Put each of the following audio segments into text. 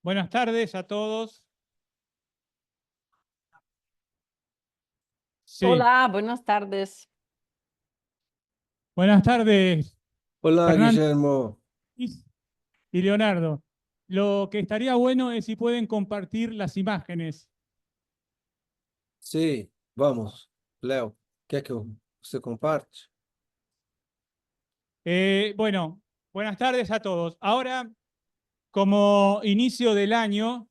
Buenas tardes a todos. Sí, Hola, buenas tardes. buenas tardes, Hola, Fernando Guillermo. y Leonardo. Lo que estaría bueno es si pueden compartir las imágenes. Sí, vamos. Leo, ¿quer que você comparte? Bueno, buenas tardes a todos. Ahora, como inicio del año,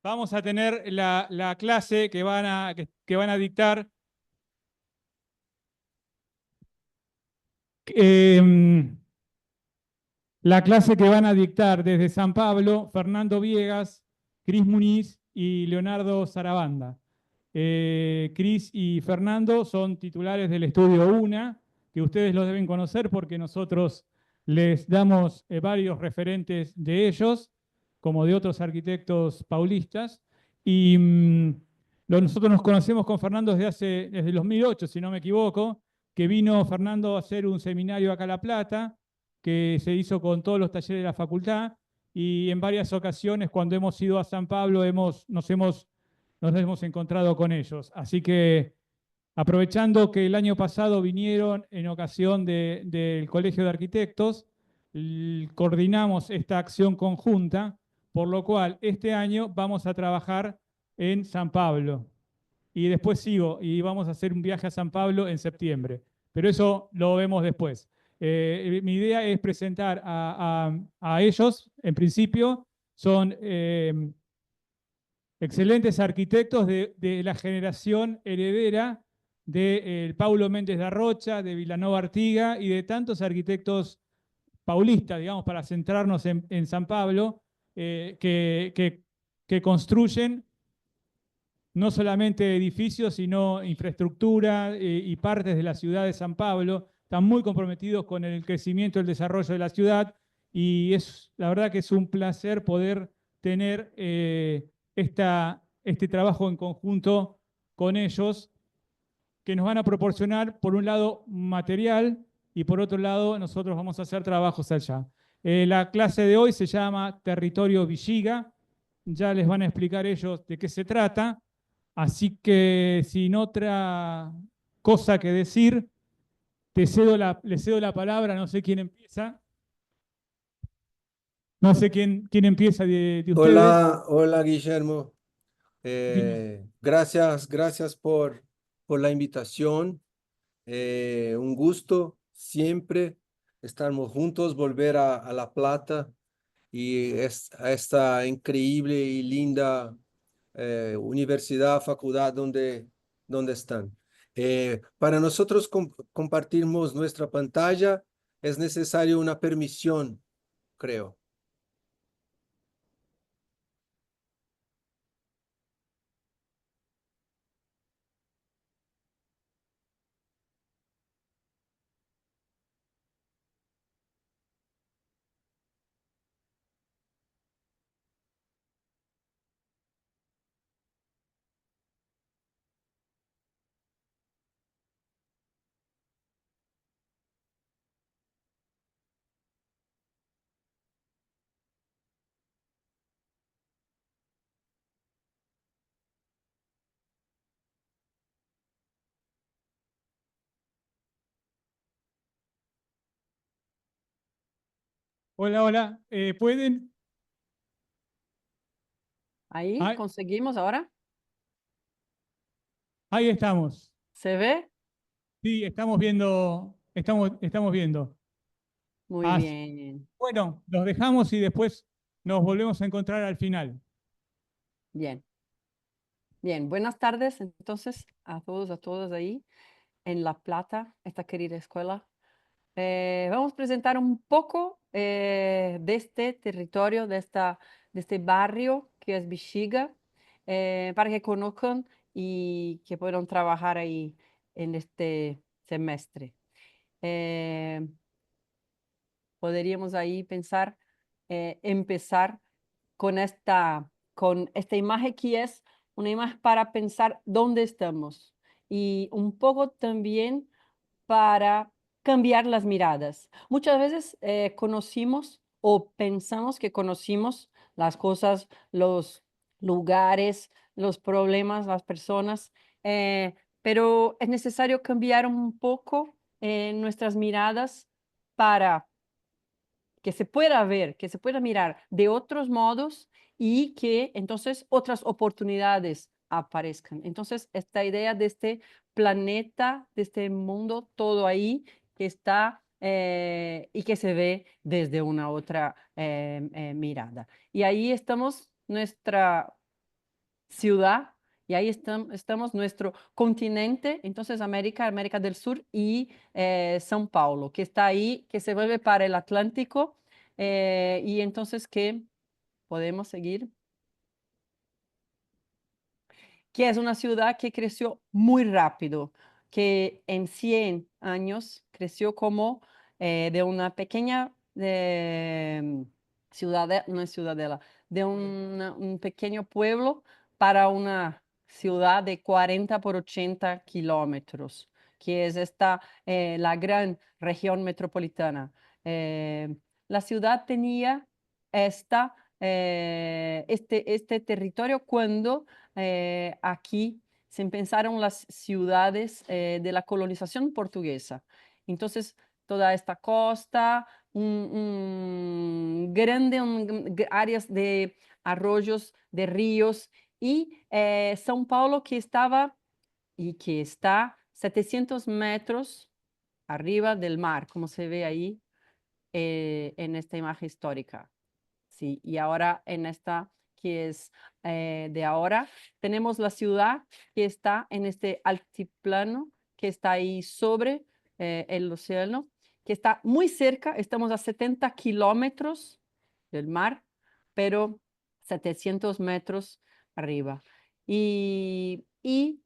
vamos a tener la clase que van a dictar. em, La clase que van a dictar desde San Pablo, Fernando Viegas, Cris Muniz y Leonardo Sarabanda. Cris y Fernando son titulares del estudio UNA, que ustedes los deben conocer porque nosotros les damos varios referentes de ellos, como de otros arquitectos paulistas. Y nosotros nos conocemos con Fernando desde el 2008, si no me equivoco, que vino Fernando a hacer un seminario acá a La Plata, que se hizo con todos los talleres de la facultad, y en varias ocasiones cuando hemos ido a San Pablo nos hemos encontrado con ellos. Así que aprovechando que el año pasado vinieron en ocasión del Colegio de Arquitectos, coordinamos esta acción conjunta, por lo cual este año vamos a trabajar en San Pablo. Y después sigo y vamos a hacer un viaje a San Pablo en septiembre. Pero eso lo vemos después. Mi idea es presentar a ellos, en principio, son excelentes arquitectos de la generación heredera de Paulo Méndez de Rocha, de Vilanova Artiga y de tantos arquitectos paulistas, digamos, para centrarnos en San Pablo, que construyen no solamente edificios, sino infraestructura y partes de la ciudad de San Pablo. Están muy comprometidos con el crecimiento y el desarrollo de la ciudad y la verdad que es un placer poder tener este trabajo en conjunto con ellos, que nos van a proporcionar, por un lado, material y por otro lado, nosotros vamos a hacer trabajos allá. La clase de hoy se llama Territorio Villiga. Ya les van a explicar ellos de qué se trata. Así que sin otra cosa que decir, le cedo la palabra, no sé quién empieza. No sé quién empieza de ustedes. Hola, hola, Guillermo. Gracias por la invitación. Un gusto siempre estarmos juntos, volver a La Plata y a esta increíble y linda universidad, facultad donde están. Para nosotros compartirmos nuestra pantalla es necesario una permisión, creo. Hola, hola. ¿Pueden? Ahí, Ah, conseguimos ahora. ahí estamos. ¿Se ve? Sí, estamos viendo. Muy Ah, bien. bueno, los dejamos y después nos volvemos a encontrar al final. Bien. Bien. Buenas tardes entonces a todos, a todas ahí en La Plata, esta querida escuela. Vamos a presentar un poco de este territorio, de este barrio que es Bexiga, para que conozcan y que puedan trabajar ahí en este semestre. Eh, Podríamos ahí pensar, empezar con esta imagen que es una imagen para pensar dónde estamos y un poco también para cambiar las miradas. Muchas veces conocimos o pensamos que conocimos las cosas, los lugares, los problemas, las personas, pero es necesario cambiar un poco nuestras miradas para que se pueda ver, que se pueda mirar de otros modos y que entonces otras oportunidades aparezcan. Entonces, esta idea de este planeta, de este mundo, todo ahí que está y que se ve desde una otra mirada. Y ahí estamos nuestra ciudad y ahí estamos nuestro continente, entonces América, América del Sur y São Paulo, que está ahí, que se vuelve para el Atlántico y entonces que podemos seguir, que es una ciudad que creció muy rápido, que en 100 años creció como de una pequeña ciudad, no es ciudadela, de un pequeño pueblo para una ciudad de 40 por 80 kilómetros, que es esta, la gran región metropolitana. Eh, la ciudad tenía este territorio cuando aquí se empezaron las ciudades de la colonización portuguesa. Entonces, toda esta costa, áreas de arroyos, de ríos, y São Paulo que estaba y que está 700 metros arriba del mar, como se ve ahí en esta imagen histórica. Sí, y ahora en esta que es de ahora, tenemos la ciudad que está en este altiplano, que está ahí sobre el océano, que está muy cerca, estamos a 70 kilómetros del mar, pero 700 metros arriba. Y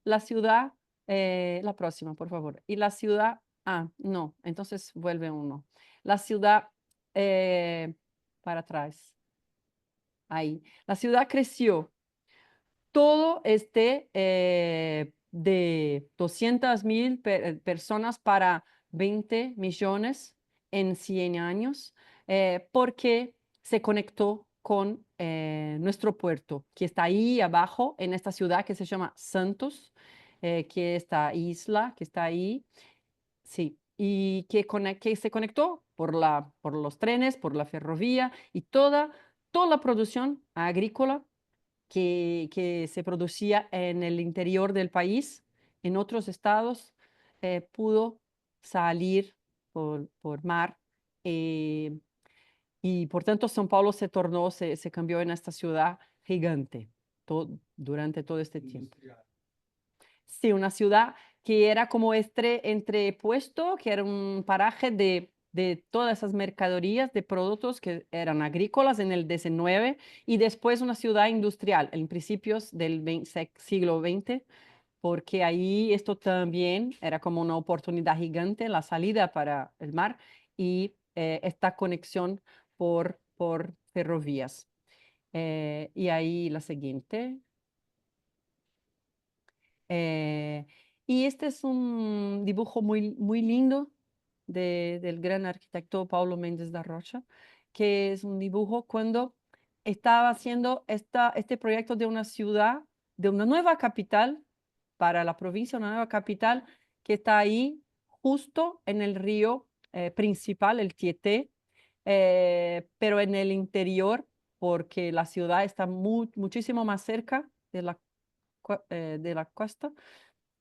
la ciudad, la próxima, por favor. Y la ciudad, no, entonces vuelve uno. La ciudad para atrás. Ahí. La ciudad creció. Todo de 200.000 personas para 20 millones en 100 años, porque se conectó con nuestro puerto, que está ahí abajo, en esta ciudad que se llama Santos, que esta isla que está ahí, sí, y que se conectó por los trenes, por la ferrovía y toda la producción agrícola que se producía en el interior del país, en otros estados, pudo salir por mar. eh, y por tanto, São Paulo se cambió en esta ciudad gigante durante todo este tiempo. Sí, una ciudad que era como entrepuesto, que era un paraje de todas esas mercaderías, de productos que eran agrícolas en el 19 y después una ciudad industrial en principios del siglo XX, porque ahí esto también era como una oportunidad gigante, la salida para el mar y esta conexión por ferrovías. Y ahí la siguiente. Eh, y este es un dibujo muy, muy lindo del gran arquitecto Paulo Mendes da Rocha, que es un dibujo cuando estaba haciendo este proyecto de una ciudad, de una nueva capital para la provincia, una nueva capital que está ahí justo en el río principal, el Tieté, pero en el interior, porque la ciudad está muchísimo más cerca de la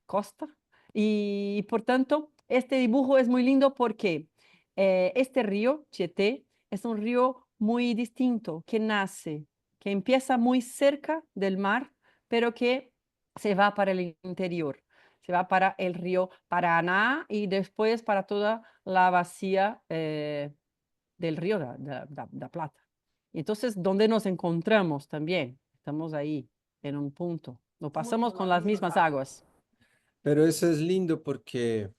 costa. Y por tanto, este dibujo es muy lindo porque este río, Tieté, es un río muy distinto, que nace, que empieza muy cerca del mar, pero que se va para el interior. Se va para el río Paraná y después para toda la bahía del río da Plata. Entonces, ¿dónde nos encontramos también? Estamos ahí, en un punto. Lo pasamos con las mismas aguas. Pero eso es lindo porque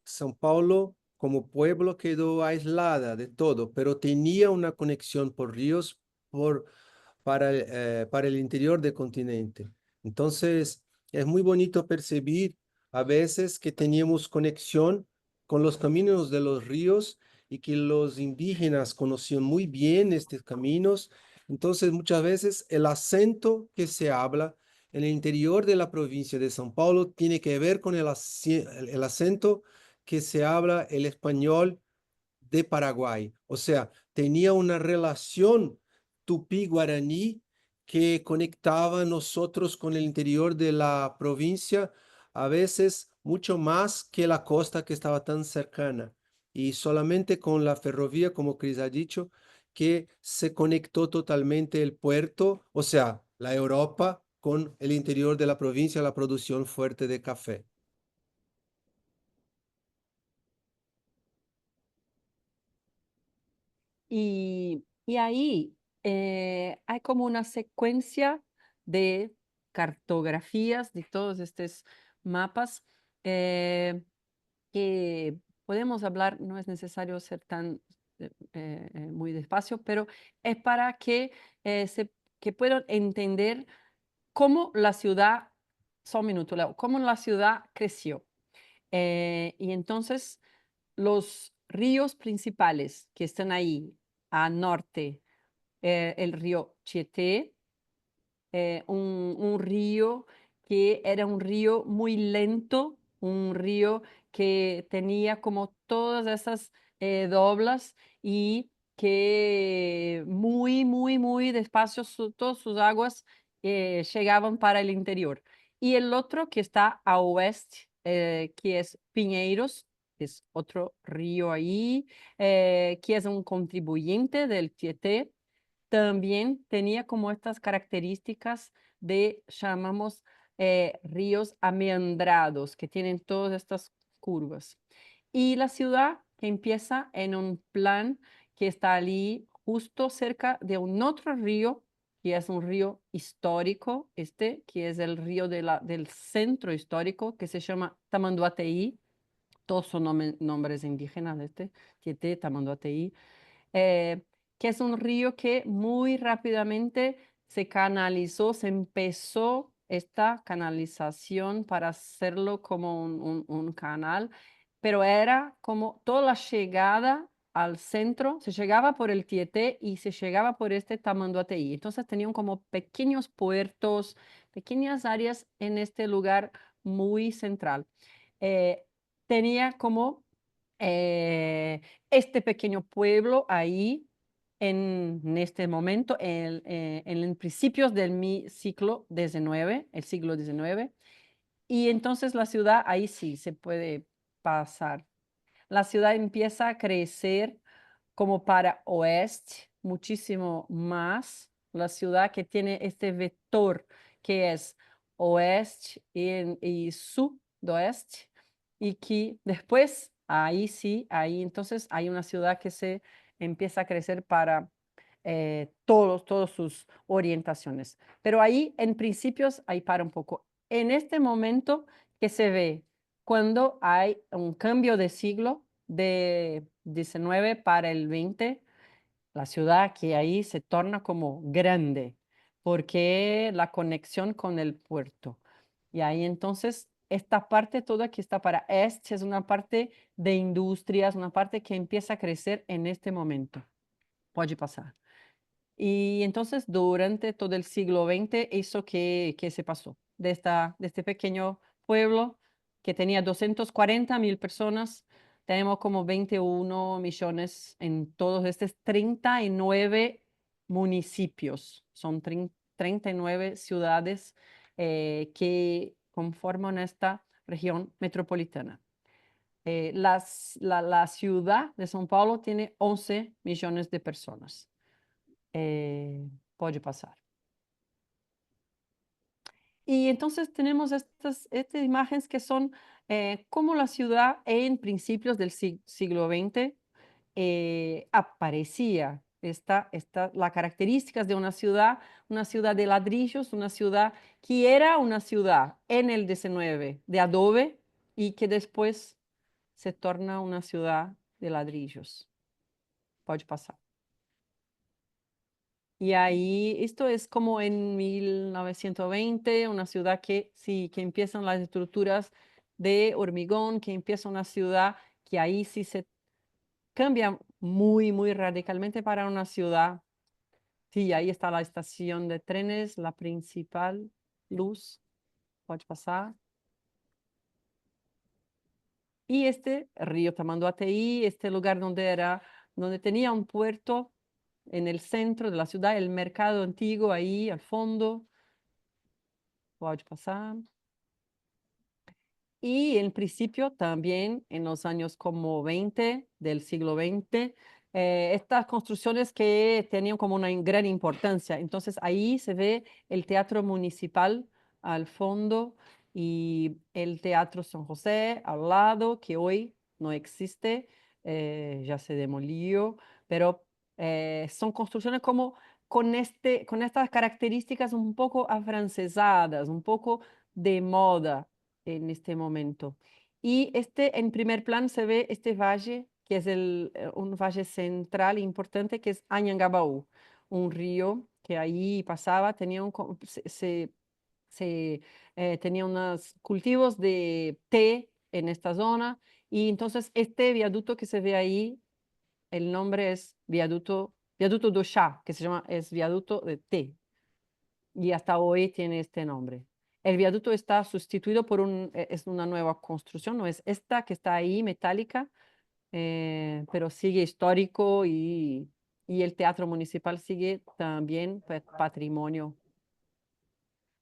São Paulo como pueblo quedó aislada de todo, pero tenía una conexión por ríos para el interior del continente. Entonces, es muy bonito percibir a veces que teníamos conexión con los caminos de los ríos y que los indígenas conocían muy bien estos caminos. Entonces, muchas veces el acento que se habla en el interior de la provincia de São Paulo tiene que ver con el acento que se habla el español de Paraguay. O sea, tenía una relación tupí-guaraní que conectaba a nosotros con el interior de la provincia, a veces mucho más que la costa que estaba tan cercana. Y solamente con la ferrovía, como Cris ha dicho, que se conectó totalmente el puerto, o sea, la Europa con el interior de la provincia, la producción fuerte de café. Y ahí hay como una secuencia de cartografías de todos estos mapas que podemos hablar, no es necesario ser tan muy despacio, pero es para que puedan entender cómo la ciudad, solo un minuto, Leo, cómo la ciudad creció. Y entonces los ríos principales que están ahí a norte, el río Tietê, un río que era un río muy lento, un río que tenía como todas esas doblas y que muy despacio todas sus aguas llegaban para el interior. Y el otro que está a oeste, que es Pinheiros, es otro río ahí, que es un contribuyente del Tietê, también tenía como estas características de, llamamos, ríos ameandrados, que tienen todas estas curvas. Y la ciudad que empieza en un plan que está allí justo cerca de un otro río, que es un río histórico, que es el río del centro histórico, que se llama Tamanduateí. Todos son nombres indígenas, Tietê, Tamanduateí. eh, que es un río que muy rápidamente se canalizó, se empezó esta canalización para hacerlo como un canal, pero era como toda la llegada al centro, se llegaba por el Tietê y se llegaba por este Tamanduateí. Entonces tenían como pequeños puertos, pequeñas áreas en este lugar muy central. Eh, tenía como este pequeño pueblo ahí en este momento, en principios del siglo XIX, el siglo XIX. Y entonces la ciudad, ahí sí se puede pasar. La ciudad empieza a crecer como para oeste, muchísimo más. La ciudad que tiene este vector que es oeste y sudoeste, y que después, ahí sí, ahí entonces hay una ciudad que se empieza a crecer para todas sus orientaciones. Pero ahí, en principios, ahí para un poco. En este momento que se ve cuando hay un cambio de siglo de 19 para el 20, la ciudad que ahí se torna como grande, porque la conexión con el puerto. Y ahí entonces esta parte toda que está para este es una parte de industrias, una parte que empieza a crecer en este momento. Puede pasar. Y entonces durante todo el siglo XX, eso que se pasó de este pequeño pueblo que tenía 240.000 personas, tenemos como 21 millones en todos estos 39 municipios. Son 39 ciudades que conforman esta región metropolitana. La ciudad de São Paulo tiene 11 millones de personas. Puede pasar. Y entonces tenemos estas imágenes que son como la ciudad en principios del siglo XX aparecía. Las características de una ciudad de ladrillos, una ciudad que era una ciudad en el 19 de adobe y que después se torna una ciudad de ladrillos. Puede pasar. Y ahí, esto es como en 1920, una ciudad que sí, que empiezan las estructuras de hormigón, que empieza una ciudad que ahí sí se cambia muy, muy radicalmente para una ciudad. Sí, ahí está la estación de trenes, la principal luz. Pode pasar. Y este río Tamanduateí, este lugar donde tenía un puerto en el centro de la ciudad, el mercado antiguo ahí al fondo. Pode pasar. Y en principio también en los años como 20 del siglo XX, estas construcciones que tenían como una gran importancia. Entonces ahí se ve el Teatro Municipal al fondo y el Teatro San José al lado, que hoy no existe, ya se demolió, pero son construcciones como con estas características un poco afrancesadas, un poco de moda en este momento. Y en primer plan se ve este valle, que es un valle central importante, que es Anhangabaú, un río que ahí pasaba, tenía unos cultivos de té en esta zona, y entonces este viaducto que se ve ahí, el nombre es viaducto do chá, que es viaducto de té, y hasta hoy tiene este nombre. El viaducto está sustituido es una nueva construcción, no es esta que está ahí metálica, pero sigue histórico y el Teatro Municipal sigue también patrimonio.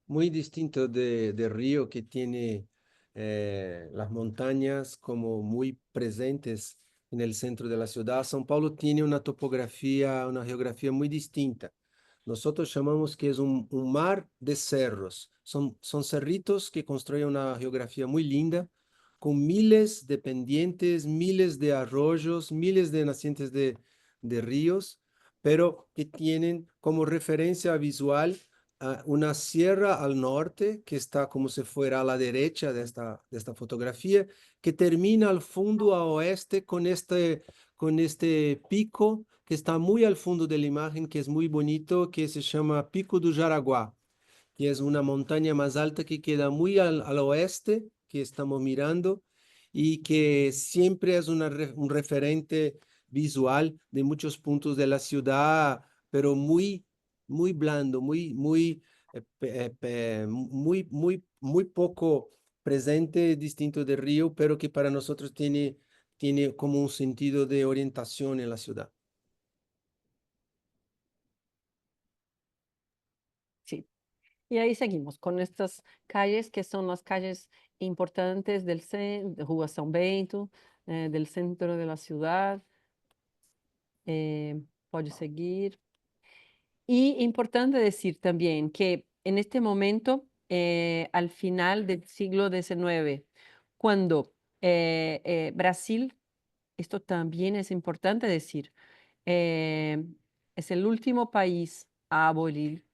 Muy distinto de Río, que tiene las montañas como muy presentes en el centro de la ciudad. São Paulo tiene una topografía, una geografía muy distinta. Nosotros llamamos que es un mar de cerros. Son cerritos que construyen una geografía muy linda, con miles de pendientes, miles de arroyos, miles de nacientes de ríos, pero que tienen como referencia visual una sierra al norte, que está como si fuera a la derecha de esta fotografía, que termina al fondo a oeste con este pico que está muy al fondo de la imagen, que es muy bonito, que se llama Pico do Jaraguá, que es una montaña más alta que queda muy al oeste, que estamos mirando, y que siempre es un referente visual de muchos puntos de la ciudad, pero muy blando, muy poco presente, distinto del río, pero que para nosotros tiene como un sentido de orientación en la ciudad. Sí. Y ahí seguimos con estas calles que son las calles importantes del centro, de Rua São Bento, del centro de la ciudad. Pode seguir. Y importante decir también que en este momento, al final del siglo XIX, cuando Brasil, esto también es importante decir, eh, es el último país a abolir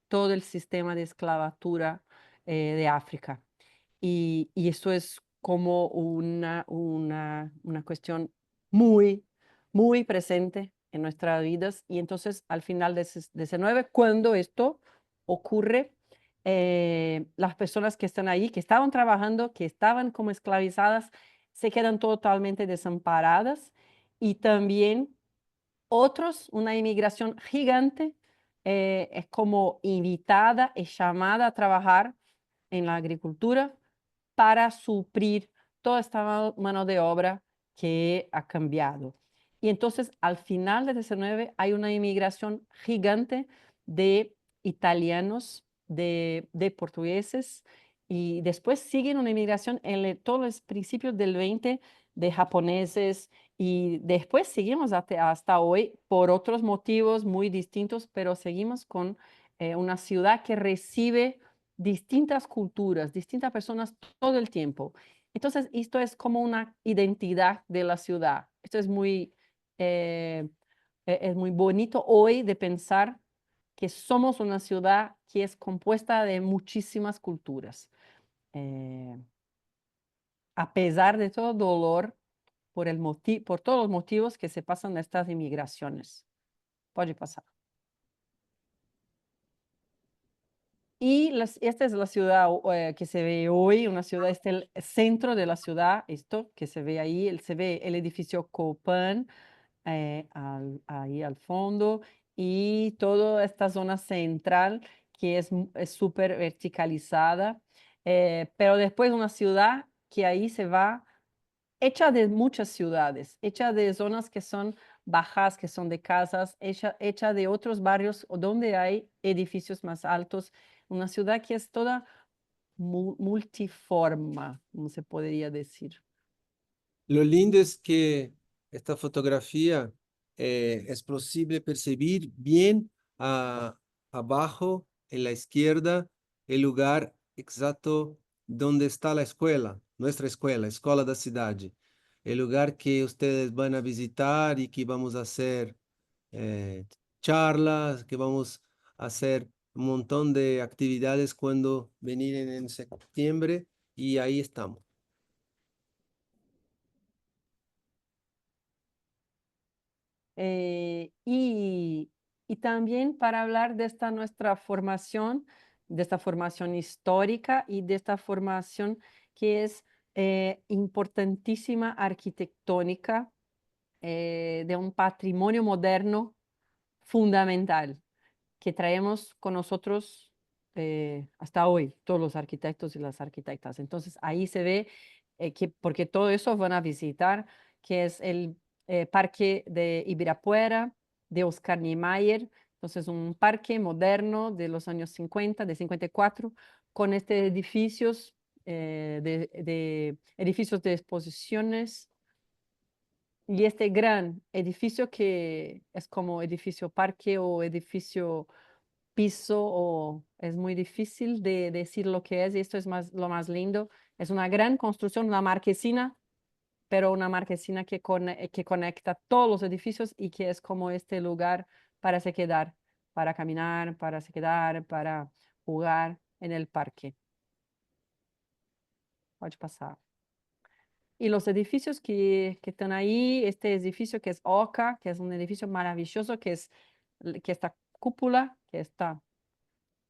todo el sistema de esclavatura de África. Y eso es como una cuestión muy, muy presente en nuestras vidas. Y entonces, al final de 19, cuando esto ocurre, las personas que están ahí, que estaban trabajando, que estaban como esclavizadas, se quedan totalmente desamparadas y también otros, una inmigración gigante, es como invitada, es llamada a trabajar en la agricultura para suplir toda esta mano de obra que ha cambiado. Y entonces, al final del 19, hay una inmigración gigante de italianos, de portugueses, y después siguen una inmigración en todos los principios del 20 de japoneses, y después seguimos hasta hoy por otros motivos muy distintos, pero seguimos con una ciudad que recibe distintas culturas, distintas personas todo el tiempo. Entonces, esto es como una identidad de la ciudad. Esto es muy bonito hoy de pensar que somos una ciudad que es compuesta de muchísimas culturas. Eh, a pesar de todo dolor por todos los motivos que se pasan de estas inmigraciones. Puede pasar. Y esta es la ciudad que se ve hoy, una ciudad, el centro de la ciudad, esto que se ve ahí, se ve el edificio Copan, ahí al fondo, y toda esta zona central que es súper verticalizada, pero después una ciudad que ahí se va hecha de muchas ciudades, hecha de zonas que son bajas, que son de casas, hecha de otros barrios donde hay edificios más altos, una ciudad que es toda multiforma, como se podría decir. Lo lindo es que esta fotografía es posible percibir bien abajo, en la izquierda, el lugar exacto donde está la escuela, nuestra escuela, Escola da Cidade. El lugar que ustedes van a visitar y que vamos a hacer eh, charlas, que vamos a hacer un montón de actividades cuando venir en septiembre y ahí estamos. Y también para hablar de esta nuestra formación, de esta formación histórica y de esta formación que es importantísima arquitectónica, de un patrimonio moderno fundamental que traemos con nosotros hasta hoy, todos los arquitectos y las arquitectas. Entonces ahí se ve porque todo eso van a visitar, que es el parque de Ibirapuera, de Oscar Niemeyer. Entonces un parque moderno de los años 50, de 54, con edificios, de edificios de exposiciones, y este gran edificio que es como edificio parque o edificio piso, o es muy difícil de decir lo que es, y esto es lo más lindo. Es una gran construcción, una marquesina, pero una marquesina que conecta todos los edificios y que es como este lugar para se quedar, para caminar, para se quedar, para jugar en el parque. Pode pasar. Y los edificios que están ahí, este edificio que es Oca, que es un edificio maravilloso, que esta cúpula, que está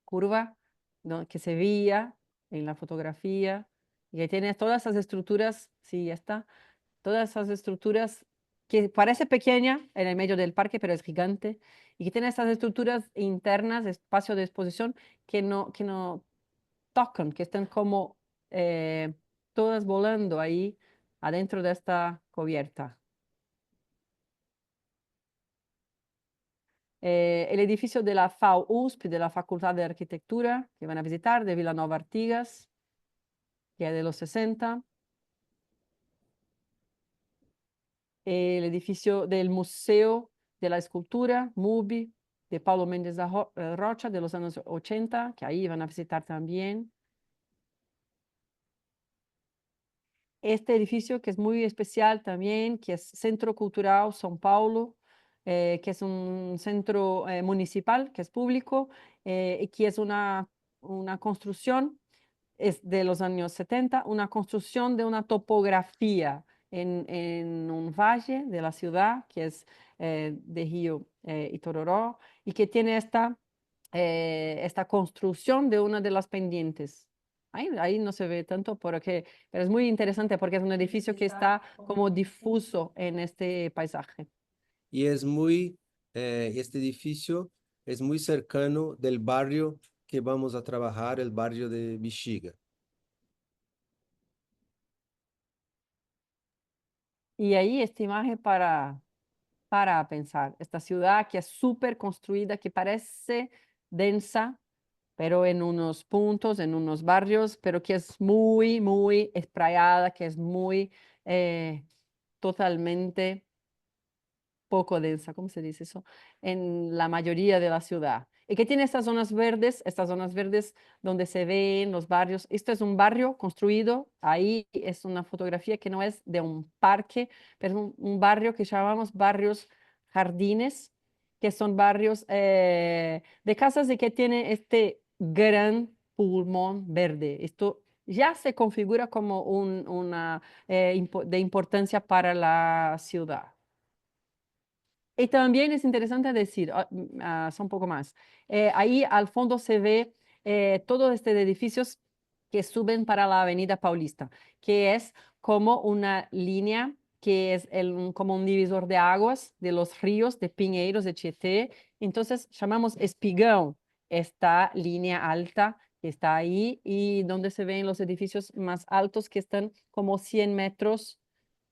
curva, ¿no? Que se veía en la fotografía, y que tiene todas esas estructuras, sí, ya está, todas esas estructuras que parece pequeña en el medio del parque, pero es gigante, y que tiene esas estructuras internas, espacio de exposición, que no tocan, que están como todas volando ahí adentro de esta cubierta. El edificio de la FAU-USP, de la Facultad de Arquitectura, que van a visitar, de Vilanova Artigas, que es de los 60. El edificio del Museo de la Escultura, MUBI, de Paulo Méndez da Rocha, de los años 80, que ahí van a visitar también. Este edificio que es muy especial también, que es Centro Cultural São Paulo, que es un centro municipal, que es público, y que es una construcción, es de los años 70, una construcción de una topografía en un valle de la ciudad, que es de Río Itororó, y que tiene esta construcción de una de las pendientes. Ahí no se ve tanto, pero es muy interesante porque es un edificio que está como difuso en este paisaje. Y es muy, este edificio es muy cercano del barrio que vamos a trabajar, el barrio de Bexiga. Y ahí esta imagen para pensar, esta ciudad que es súper construida, que parece densa, pero en unos puntos, en unos barrios, pero que es muy, muy esprayada, que es muy totalmente poco densa, ¿cómo se dice eso? En la mayoría de la ciudad. Y que tiene estas zonas verdes donde se ven los barrios. Esto es un barrio construido, ahí es una fotografía que no es de un parque, pero es un barrio que llamamos barrios jardines, que son barrios de casas y que tiene este gran pulmón verde. Esto ya se configura como una de importancia para la ciudad. Y también es interesante decir, un poco más, ahí al fondo se ve todo este de edificios que suben para la Avenida Paulista, que es como una línea que es como un divisor de aguas de los ríos de Pinheiros, de Tietê. Entonces llamamos espigão esta línea alta que está ahí y donde se ven los edificios más altos que están como 100 metros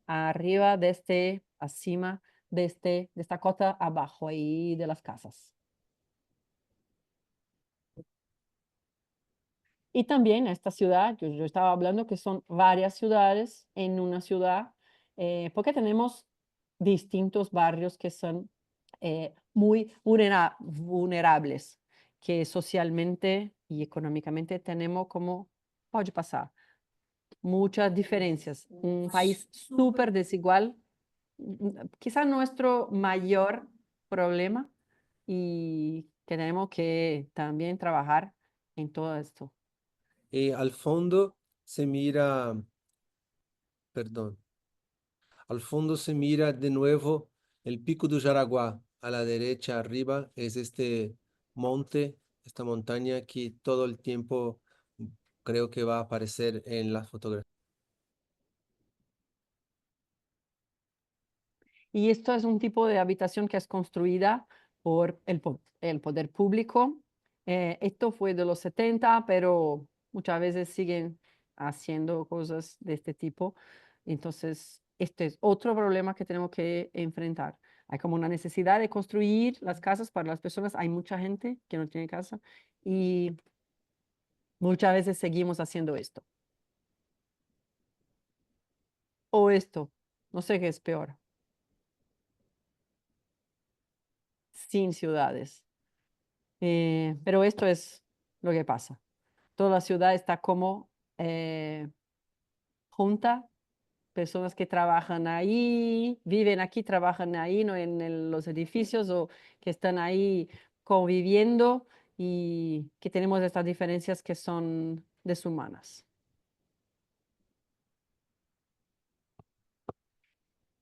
arriba acima de esta cota abajo ahí de las casas. Y también esta ciudad, yo estaba hablando que son varias ciudades en una ciudad, porque tenemos distintos barrios que son muy vulnerables, que socialmente y económicamente tenemos como, puede pasar, muchas diferencias. Un país súper desigual, quizá nuestro mayor problema y que tenemos que también trabajar en todo esto. Al fondo se mira, perdón, al fondo se mira de nuevo el Pico do Jaraguá. A la derecha arriba es este monte, esta montaña que todo el tiempo creo que va a aparecer en la fotografía. Y esto es un tipo de habitación que es construida por el poder público. Esto fue de los 70, pero muchas veces siguen haciendo cosas de este tipo. Entonces, este es otro problema que tenemos que enfrentar. Hay como una necesidad de construir las casas para las personas. Hay mucha gente que no tiene casa y muchas veces seguimos haciendo esto. O esto, no sé qué es peor, sin ciudades. Pero esto es lo que pasa. Toda la ciudad está como junta, personas que trabajan ahí, viven aquí, trabajan ahí, no en los edificios o que están ahí conviviendo y que tenemos estas diferencias que son deshumanas.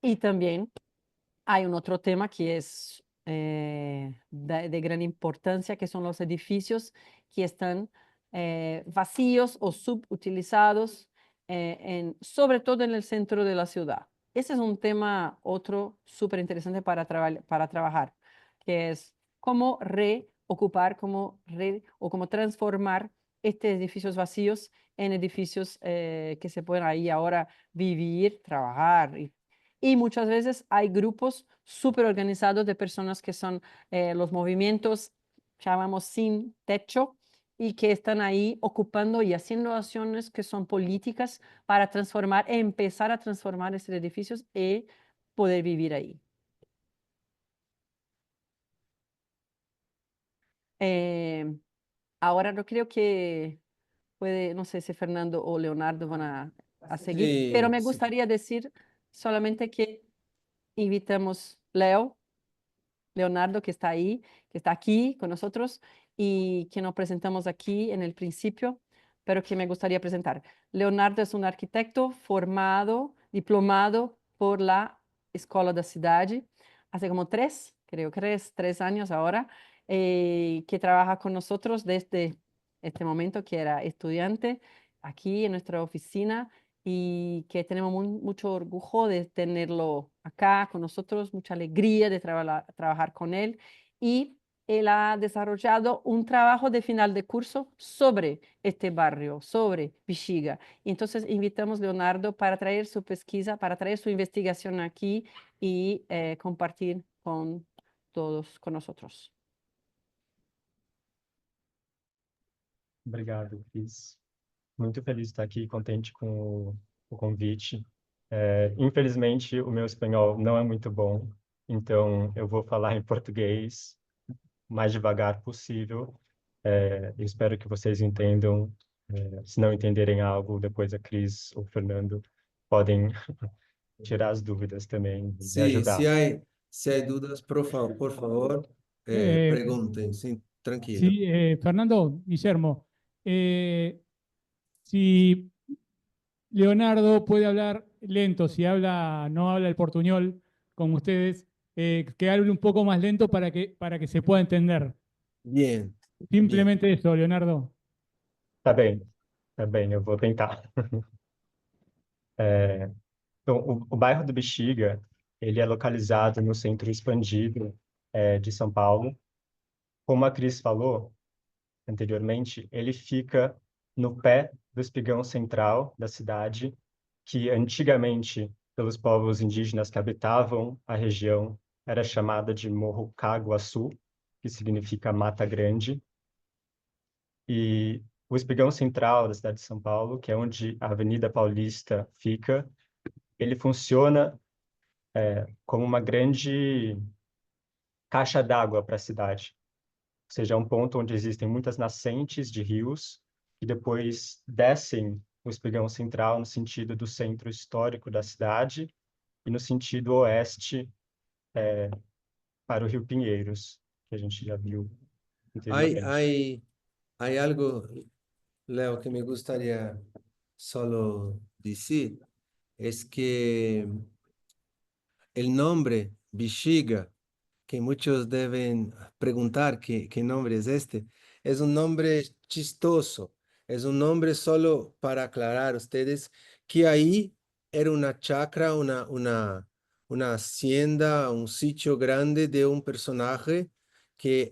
Y también hay un otro tema que es de gran importancia, que son los edificios que están vacíos o subutilizados, sobre todo en el centro de la ciudad. Ese es un tema otro súper interesante para trabajar, que es cómo reocupar, o cómo transformar estos edificios vacíos en edificios que se pueden ahí ahora vivir, trabajar y muchas veces hay grupos súper organizados de personas que son los movimientos, llamamos sin techo, y que están ahí ocupando y haciendo acciones que son políticas para transformar, empezar a transformar estos edificios y poder vivir ahí. Eh, Ahora no creo que puede, no sé si Fernando o Leonardo van a seguir, pero Sí, me sí. gustaría decir solamente que invitamos Leonardo, que está ahí, que está aquí con nosotros y que nos presentamos aquí en el principio, pero que me gustaría presentar. Leonardo es un arquitecto formado, diplomado por la Escola da Cidade, hace como creo que es 3 años ahora, que trabaja con nosotros desde este momento que era estudiante aquí en nuestra oficina y que tenemos mucho orgullo de tenerlo acá con nosotros, mucha alegría de trabajar con él. Y él ha desarrollado un trabajo de final de curso sobre este barrio, sobre Bexiga. Y entonces invitamos a Leonardo para traer su pesquisa, para traer su investigación aquí y compartir con todos, con nosotros. Obrigado, Cris. Muito feliz de estar aqui, contente com o convite. Infelizmente, o meu espanhol não é muito bom, então eu vou falar em português o mais devagar possível. Eu espero que vocês entendam. Se não entenderem algo, depois a Cris ou o Fernando podem tirar as dúvidas também, me Sí, ajudar. si hay dudas, por favor, Eh, pregunten, sí, tranquilo. Sí, Fernando, Guillermo, si Leonardo puede hablar lento, si no habla el portuñol con ustedes, que hable un poco más lento para que se pueda entender. Bien, bien. Simplemente eso, Leonardo. Tá bem, eu vou tentar. Então, o bairro do Bexiga, ele é localizado no centro expandido de São Paulo. Como a Cris falou anteriormente, ele fica no pé do espigão central da cidade, que antigamente, pelos povos indígenas que habitavam a região, era chamada de Morro Caguaçu, que significa Mata Grande. E o espigão central da cidade de São Paulo, que é onde a Avenida Paulista fica, ele funciona como uma grande caixa d'água para a cidade. Ou seja, é um ponto onde existem muitas nascentes de rios que depois descem o espigão central no sentido do centro histórico da cidade e no sentido oeste para o Rio Pinheiros, que a gente já viu Hay, anteriormente. hay, hay algo, Leo, que me gustaría solo decir, es que el nombre Bexiga, que muchos deben preguntar qué nombre es un nombre chistoso, es un nombre solo para aclarar a ustedes que ahí era una chacra, una hacienda, un sitio grande de un personaje que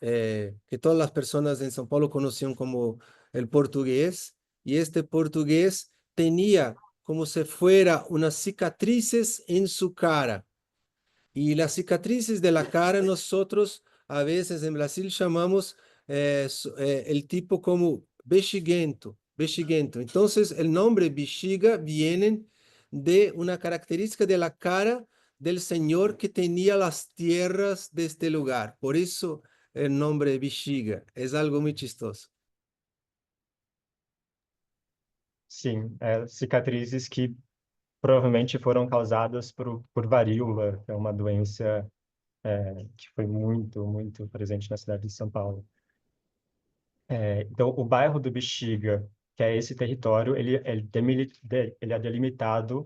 que todas las personas en São Paulo conocían como el portugués, y este portugués tenía como si fuera unas cicatrices en su cara. Y las cicatrices de la cara nosotros a veces en Brasil llamamos el tipo como bexiguento, bexiguento. Entonces el nombre bexiga viene de una característica de la cara del señor que tenía las tierras de este lugar. Por eso el nombre bexiga. Es algo muy chistoso. Sim, cicatrizes que provavelmente foram causadas por varíola, que é uma doença que foi muito, muito presente na cidade de São Paulo. Então, o bairro do Bexiga, que é esse território, ele é delimitado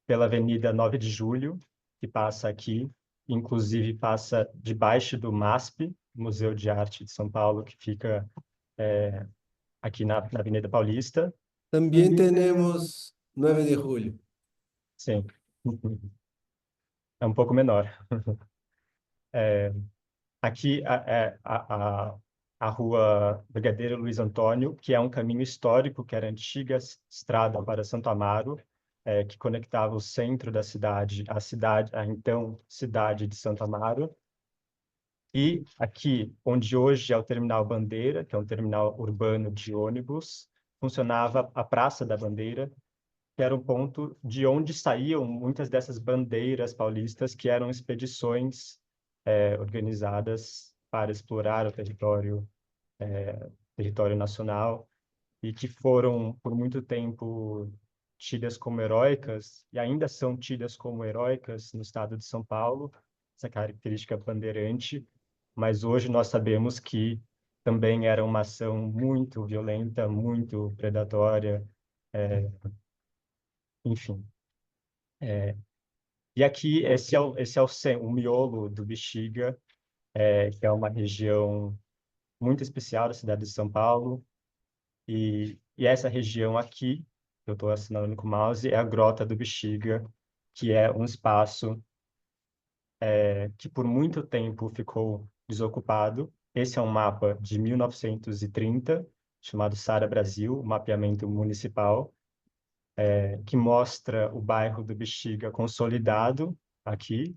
pela Avenida 9 de Julho, que passa aqui, inclusive passa debaixo do MASP, Museu de Arte de São Paulo, que fica aqui na Avenida Paulista. También tenemos 9 de julio. Sim, é um pouco menor. Aqui a rua Brigadeiro Luiz Antônio, que é um caminho histórico, que era a antiga estrada para Santo Amaro, que conectava o centro da cidade, a então cidade de Santo Amaro. E aqui, onde hoje é o Terminal Bandeira, que é um terminal urbano de ônibus, funcionava a Praça da Bandeira, que era um ponto de onde saíam muitas dessas bandeiras paulistas, que eram expedições organizadas para explorar o território nacional, e que foram, por muito tempo, tidas como heróicas, e ainda são tidas como heróicas no estado de São Paulo, essa característica bandeirante, mas hoje nós sabemos que também era uma ação muito violenta, muito predatória, enfim. E aqui, esse é o miolo do Bexiga, que é uma região muito especial da cidade de São Paulo. E essa região aqui, que eu estou assinando com o mouse, é a Grota do Bexiga, que é um espaço que por muito tempo ficou desocupado. Esse é um mapa de 1930, chamado Sara Brasil, o mapeamento municipal, que mostra o bairro do Bexiga consolidado aqui,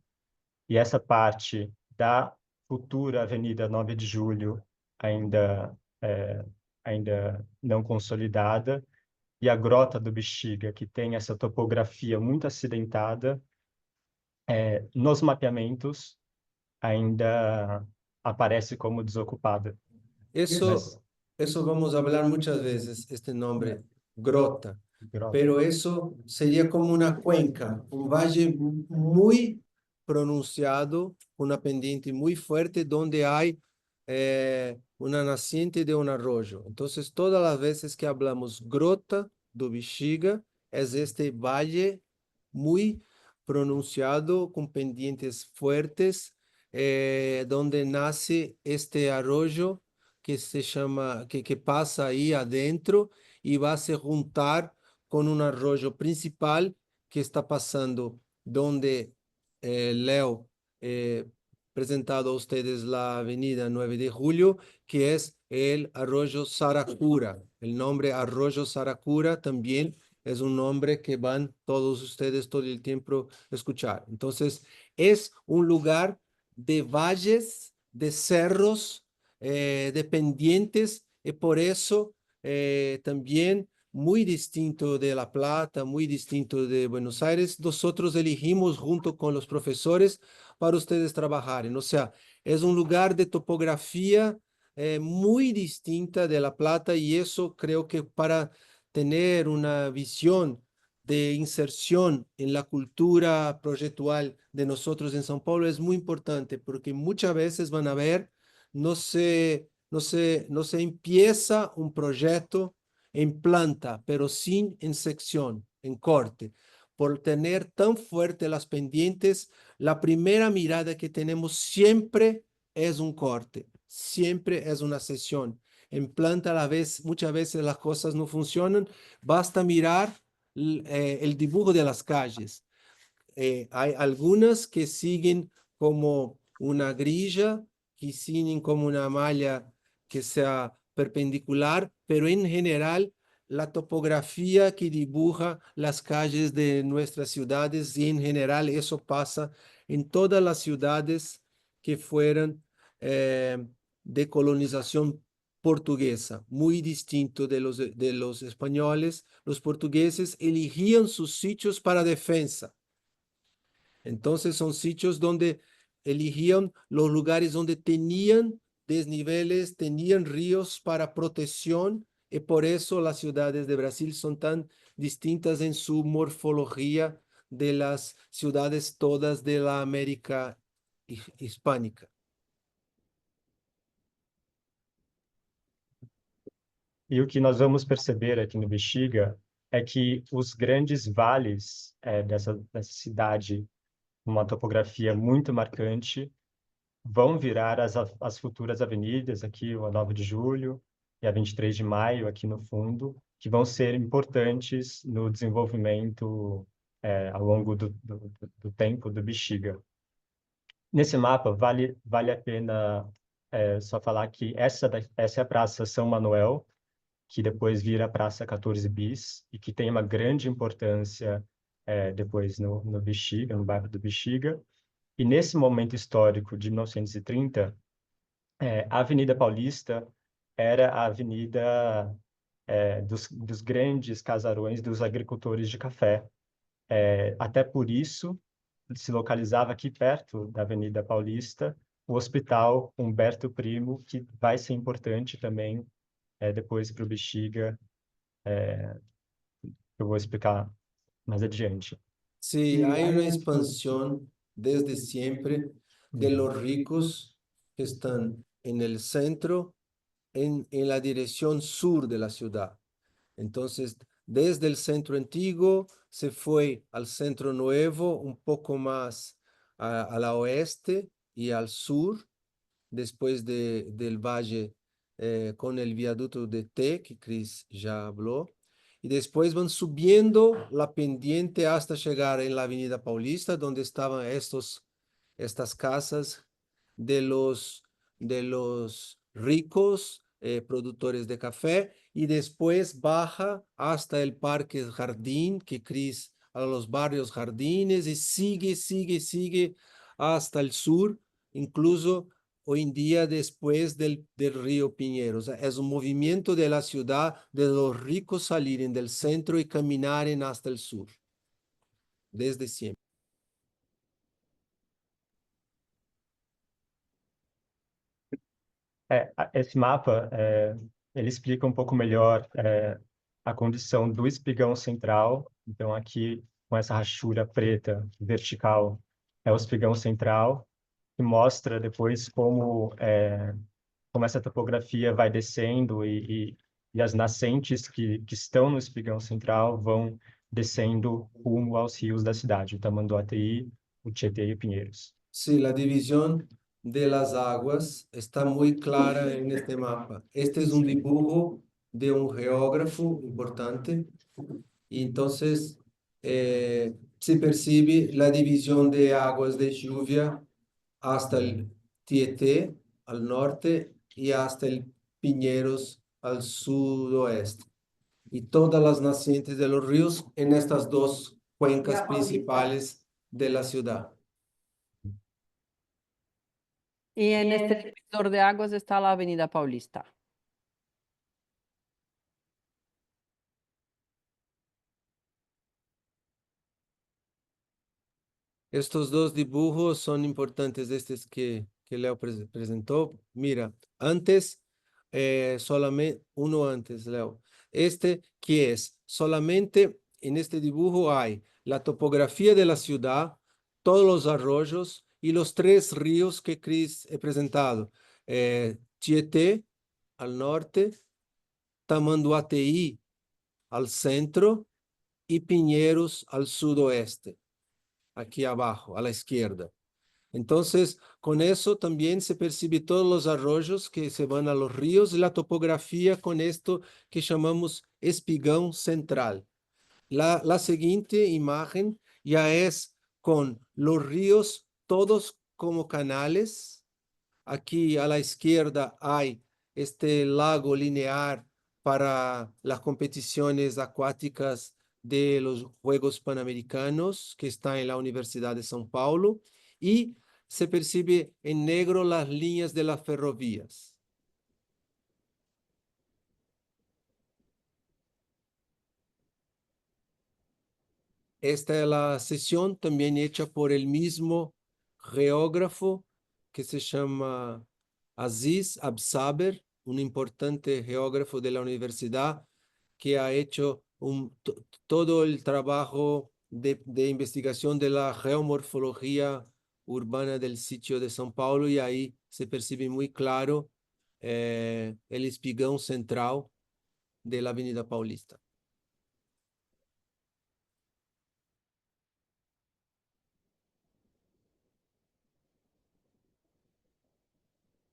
e essa parte da futura Avenida 9 de Julho ainda não consolidada, e a Grota do Bexiga, que tem essa topografia muito acidentada, nos mapeamentos ainda aparece como desocupada. Eso, eso vamos a hablar muchas veces, este nombre, grota. Pero eso sería como una cuenca, un valle muy pronunciado, una pendiente muy fuerte donde hay una naciente de un arroyo. Entonces, todas las veces que hablamos grota do Bexiga, es este valle muy pronunciado con pendientes fuertes, donde nace este arroyo que se llama, que pasa ahí adentro y va a se juntar con un arroyo principal que está pasando, donde Leo presentado a ustedes la avenida 9 de Julio, que es el Arroyo Saracura. El nombre Arroyo Saracura también es un nombre que van todos ustedes todo el tiempo a escuchar. Entonces, es un lugar de valles, de cerros, de pendientes, y por eso también muy distinto de La Plata, muy distinto de Buenos Aires. Nosotros elegimos junto con los profesores para ustedes trabajarem. O sea, es un lugar de topografía muy distinta de La Plata y eso creo que para tener una visión de inserción en la cultura proyectual de nosotros en São Paulo es muy importante porque muchas veces van a ver, no se empieza un proyecto en planta, pero sin en sección, en corte. Por tener tan fuerte las pendientes, la primera mirada que tenemos siempre es un corte, siempre es una sección. En planta, a la vez, muchas veces las cosas no funcionan, basta mirar el dibujo de las calles. Hay algunas que siguen como una grilla, que siguen como una malla que sea perpendicular, pero en general la topografía que dibuja las calles de nuestras ciudades y en general eso pasa en todas las ciudades que fueran de colonización portuguesa, muy distinto de los españoles. Los portugueses elegían sus sitios para defensa. Entonces son sitios donde eligían los lugares donde tenían desniveles, tenían ríos para protección y por eso las ciudades de Brasil son tan distintas en su morfología de las ciudades todas de la América hispánica. E o que nós vamos perceber aqui no Bexiga é que os grandes vales dessa cidade, uma topografia muito marcante, vão virar as futuras avenidas, aqui a 9 de Julho e a 23 de Maio, aqui no fundo, que vão ser importantes no desenvolvimento ao longo do tempo do Bexiga. Nesse mapa, vale a pena só falar que essa é a Praça São Manuel, que depois vira a Praça 14 Bis, e que tem uma grande importância depois no Bexiga, no bairro do Bexiga. E nesse momento histórico de 1930, a Avenida Paulista era a avenida dos grandes casarões dos agricultores de café. Até por isso, se localizava aqui perto da Avenida Paulista o Hospital Humberto Primo, que vai ser importante também depois para o Bexiga, eu vou explicar mais adiante. Sí, hay una expansión desde siempre de los ricos que están en el centro, en la dirección sur de la ciudad. Entonces, desde el centro antiguo se fue al centro nuevo, un poco más a la oeste y al sur, después del valle con el viaducto de T, que Cris ya habló. Y después van subiendo la pendiente hasta llegar en la Avenida Paulista, donde estaban estas casas de los ricos productores de café, y después baja hasta el Parque Jardín, que Cris a los barrios Jardines, y sigue hasta el sur, incluso hoy en día después del río Pinheiro. O sea, es un movimiento de la ciudad de los ricos salirem del centro y caminarem hasta el sur, desde siempre. Esse mapa, ele explica um pouco melhor a condição do espigão central. Então, aqui, com essa rachura preta vertical, é o espigão central, que mostra depois como essa topografia vai descendo e as nascentes que estão no espigão central vão descendo rumo aos rios da cidade, o Tamanduateí, o Tietê e o Pinheiros. Sí, la división de las aguas está muy clara en este mapa. Este es un dibujo de un geógrafo importante y entonces se percibe la división de aguas de lluvia hasta el Tietê al norte y hasta el Piñeros al sudoeste. Y todas las nacientes de los ríos en estas dos cuencas principales de la ciudad. Y en este divisor de aguas está la Avenida Paulista. Estos dos dibujos son importantes, estos que Leo presentó. Mira, antes, solamente uno antes, Leo. Este que es, solamente en este dibujo hay la topografía de la ciudad, todos los arroyos y los tres ríos que Cris he presentado. Tietê al norte, Tamanduateí al centro y Piñeros al sudoeste, aquí abajo, a la izquierda. Entonces, con eso también se percibe todos los arroyos que se van a los ríos y la topografía con esto que llamamos espigón central. La siguiente imagen ya es con los ríos todos como canales. Aquí a la izquierda hay este lago lineal para las competiciones acuáticas de los Juegos Panamericanos que está en la Universidad de São Paulo y se percibe en negro las líneas de las ferrovías. Esta es la sesión también hecha por el mismo geógrafo que se llama Aziz Absaber, un importante geógrafo de la universidad que ha hecho todo el trabajo de investigación de la geomorfología urbana del sitio de São Paulo y ahí se percibe muy claro el espigón central de la Avenida Paulista.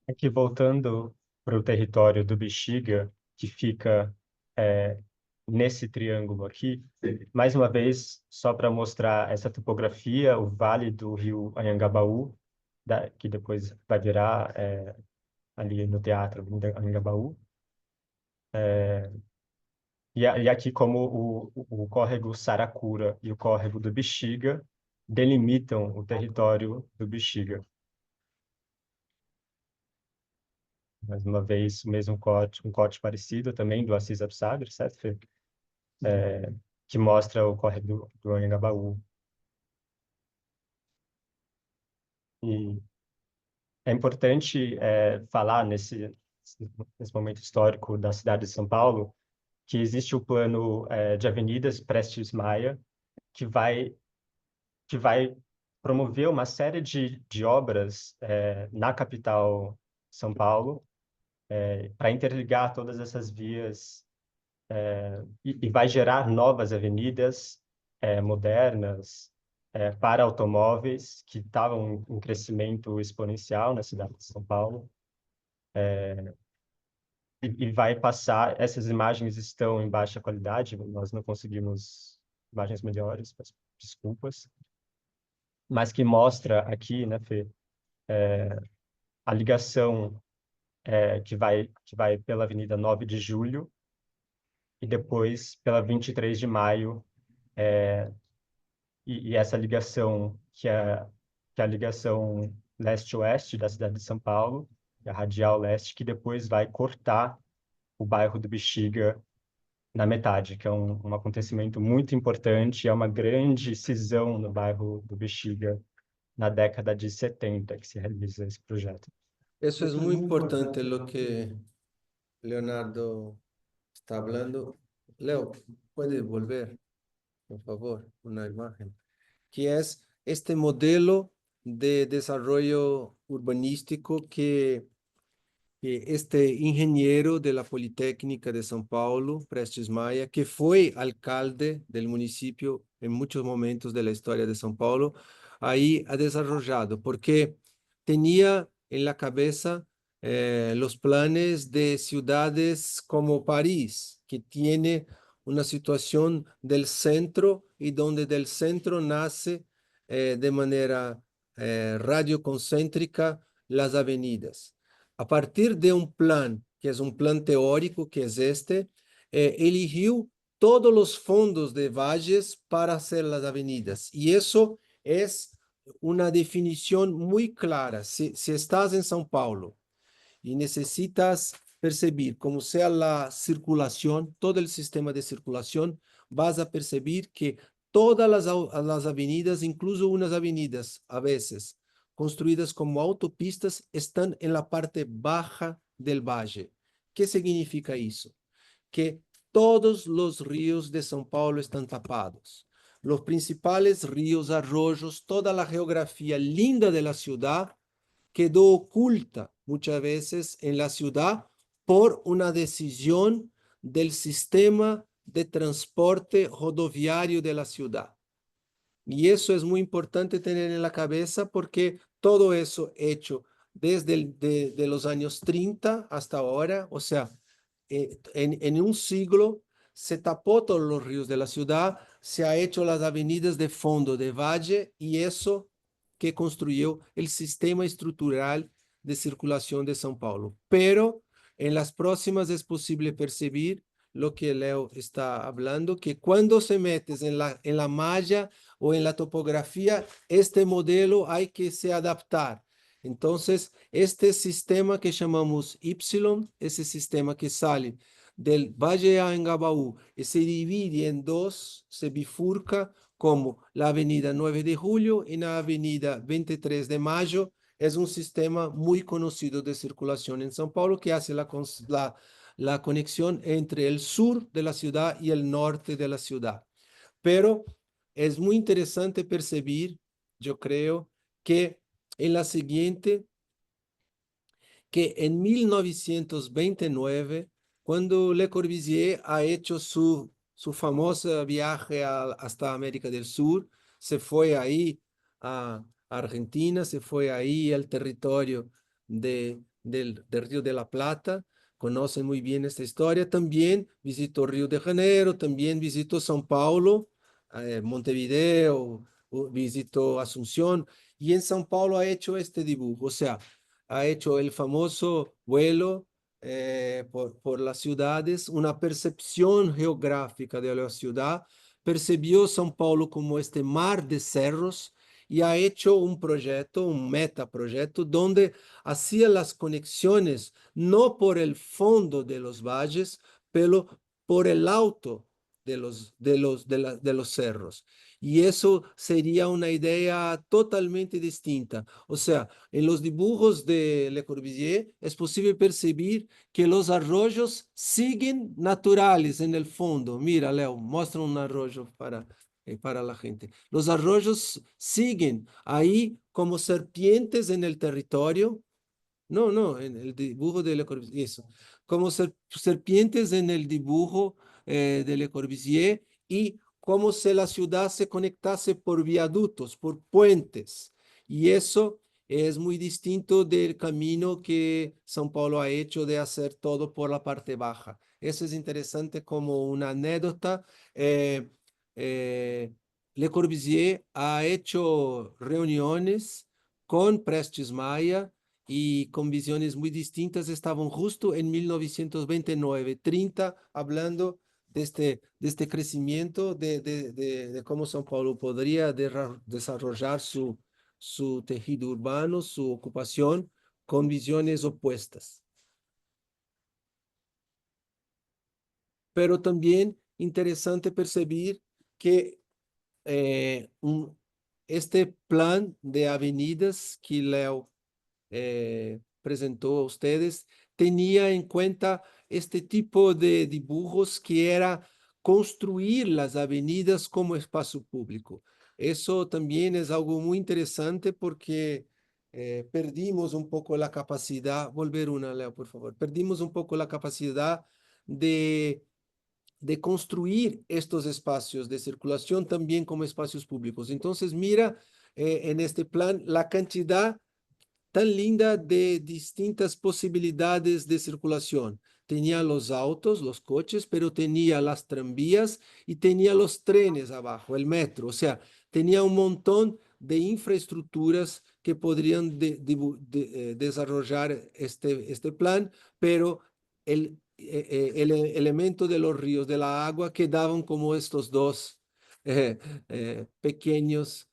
Aqui voltando para o território do Bexiga, que fica nesse triângulo aqui, mais uma vez, só para mostrar essa topografia, o vale do rio Anhangabaú, que depois vai virar ali no teatro Anhangabaú. E aqui como o córrego Saracura e o córrego do Bexiga delimitam o território do Bexiga. Mais uma vez, o mesmo corte, um corte parecido também do Assis Absaber, certo, Fê? Que mostra o córrego do Anhangabaú. E é importante falar nesse momento histórico da cidade de São Paulo que existe o plano de avenidas Prestes Maia, que vai promover uma série de obras na capital São Paulo, para interligar todas essas vias e vai gerar novas avenidas modernas para automóveis que estavam em crescimento exponencial na cidade de São Paulo. E vai passar, essas imagens estão em baixa qualidade, nós não conseguimos imagens melhores, desculpas, mas que mostra aqui, né, Fê, a ligação que vai pela Avenida 9 de Julho e depois pela 23 de Maio, e essa ligação que é a ligação leste-oeste da cidade de São Paulo, a Radial Leste, que depois vai cortar o bairro do Bexiga na metade, que é um acontecimento muito importante, é uma grande cisão no bairro do Bexiga na década de 70 que se realiza esse projeto. Eso es muy importante lo que Leonardo está hablando. Leo, ¿puede volver, por favor, una imagen? Que es este modelo de desarrollo urbanístico que este ingeniero de la Politécnica de São Paulo, Prestes Maia, que fue alcalde del municipio en muchos momentos de la historia de São Paulo, ahí ha desarrollado, porque tenía en la cabeza los planes de ciudades como París, que tiene una situación del centro y donde del centro nace de manera radioconcéntrica las avenidas. A partir de un plan, que es un plan teórico, que es este, eligió todos los fondos de valles para hacer las avenidas. Y eso es una definición muy clara. Si estás en São Paulo y necesitas percibir cómo sea la circulación, todo el sistema de circulación, vas a percibir que todas las avenidas, incluso unas avenidas a veces construidas como autopistas, están en la parte baja del valle. ¿Qué significa eso? Que todos los ríos de São Paulo están tapados. Los principales ríos, arroyos, toda la geografía linda de la ciudad quedó oculta muchas veces en la ciudad por una decisión del sistema de transporte rodoviario de la ciudad. Y eso es muy importante tener en la cabeza porque todo eso hecho desde de los años 30 hasta ahora, o sea, en un siglo se tapó todos los ríos de la ciudad, se ha hecho las avenidas de fondo de valle y eso que construyó el sistema estructural de circulación de São Paulo. Pero en las próximas es posible percibir lo que Leo está hablando, que cuando se metes en la malla o en la topografía, este modelo hay que se adaptar. Entonces, este sistema que llamamos Y, ese sistema que sale del Valle Anhangabaú y se divide en dos, se bifurca como la avenida 9 de Julio y la avenida 23 de Mayo, es un sistema muy conocido de circulación en São Paulo que hace la conexión entre el sur de la ciudad y el norte de la ciudad. Pero es muy interesante percibir, yo creo, que en la siguiente, que en 1929, cuando Le Corbusier ha hecho su famoso viaje hasta América del Sur, se fue ahí a Argentina, se fue ahí al territorio del Río de la Plata, conocen muy bien esta historia, también visitó Río de Janeiro, también visitó São Paulo, Montevideo, visitó Asunción, y en São Paulo ha hecho este dibujo, o sea, ha hecho el famoso vuelo por las ciudades, una percepción geográfica de la ciudad, percibió São Paulo como este mar de cerros y ha hecho un proyecto, un metaproyecto, donde hacía las conexiones no por el fondo de los valles, pero por el alto de los cerros. Y eso sería una idea totalmente distinta. O sea, en los dibujos de Le Corbusier es posible percibir que los arroyos siguen naturales en el fondo. Mira, Leo, muestra un arroyo para la gente. Los arroyos siguen ahí como serpientes en el territorio. No, en el dibujo de Le Corbusier, eso. Como serpientes en el dibujo de Le Corbusier y como si la ciudad se conectase por viaductos, por puentes. Y eso es muy distinto del camino que São Paulo ha hecho de hacer todo por la parte baja. Eso es interesante como una anécdota. Le Corbusier ha hecho reuniones con Prestes Maia y con visiones muy distintas. Estaban justo en 1929, 30, hablando de este crecimiento, de cómo São Paulo podría desarrollar su tejido urbano, su ocupación, con visiones opuestas. Pero también interesante percibir que este plan de avenidas que Leo presentó a ustedes tenía en cuenta este tipo de dibujos que era construir las avenidas como espacio público. Eso también es algo muy interesante porque perdimos un poco la capacidad, volver una, Leo, por favor, perdimos un poco la capacidad de construir estos espacios de circulación también como espacios públicos. Entonces, mira en este plan la cantidad tan linda de distintas posibilidades de circulación, tenía los autos, los coches, pero tenía las tranvías y tenía los trenes abajo, el metro. O sea, tenía un montón de infraestructuras que podrían desarrollar este plan, pero el elemento de los ríos, de la agua, quedaban como estos dos pequeños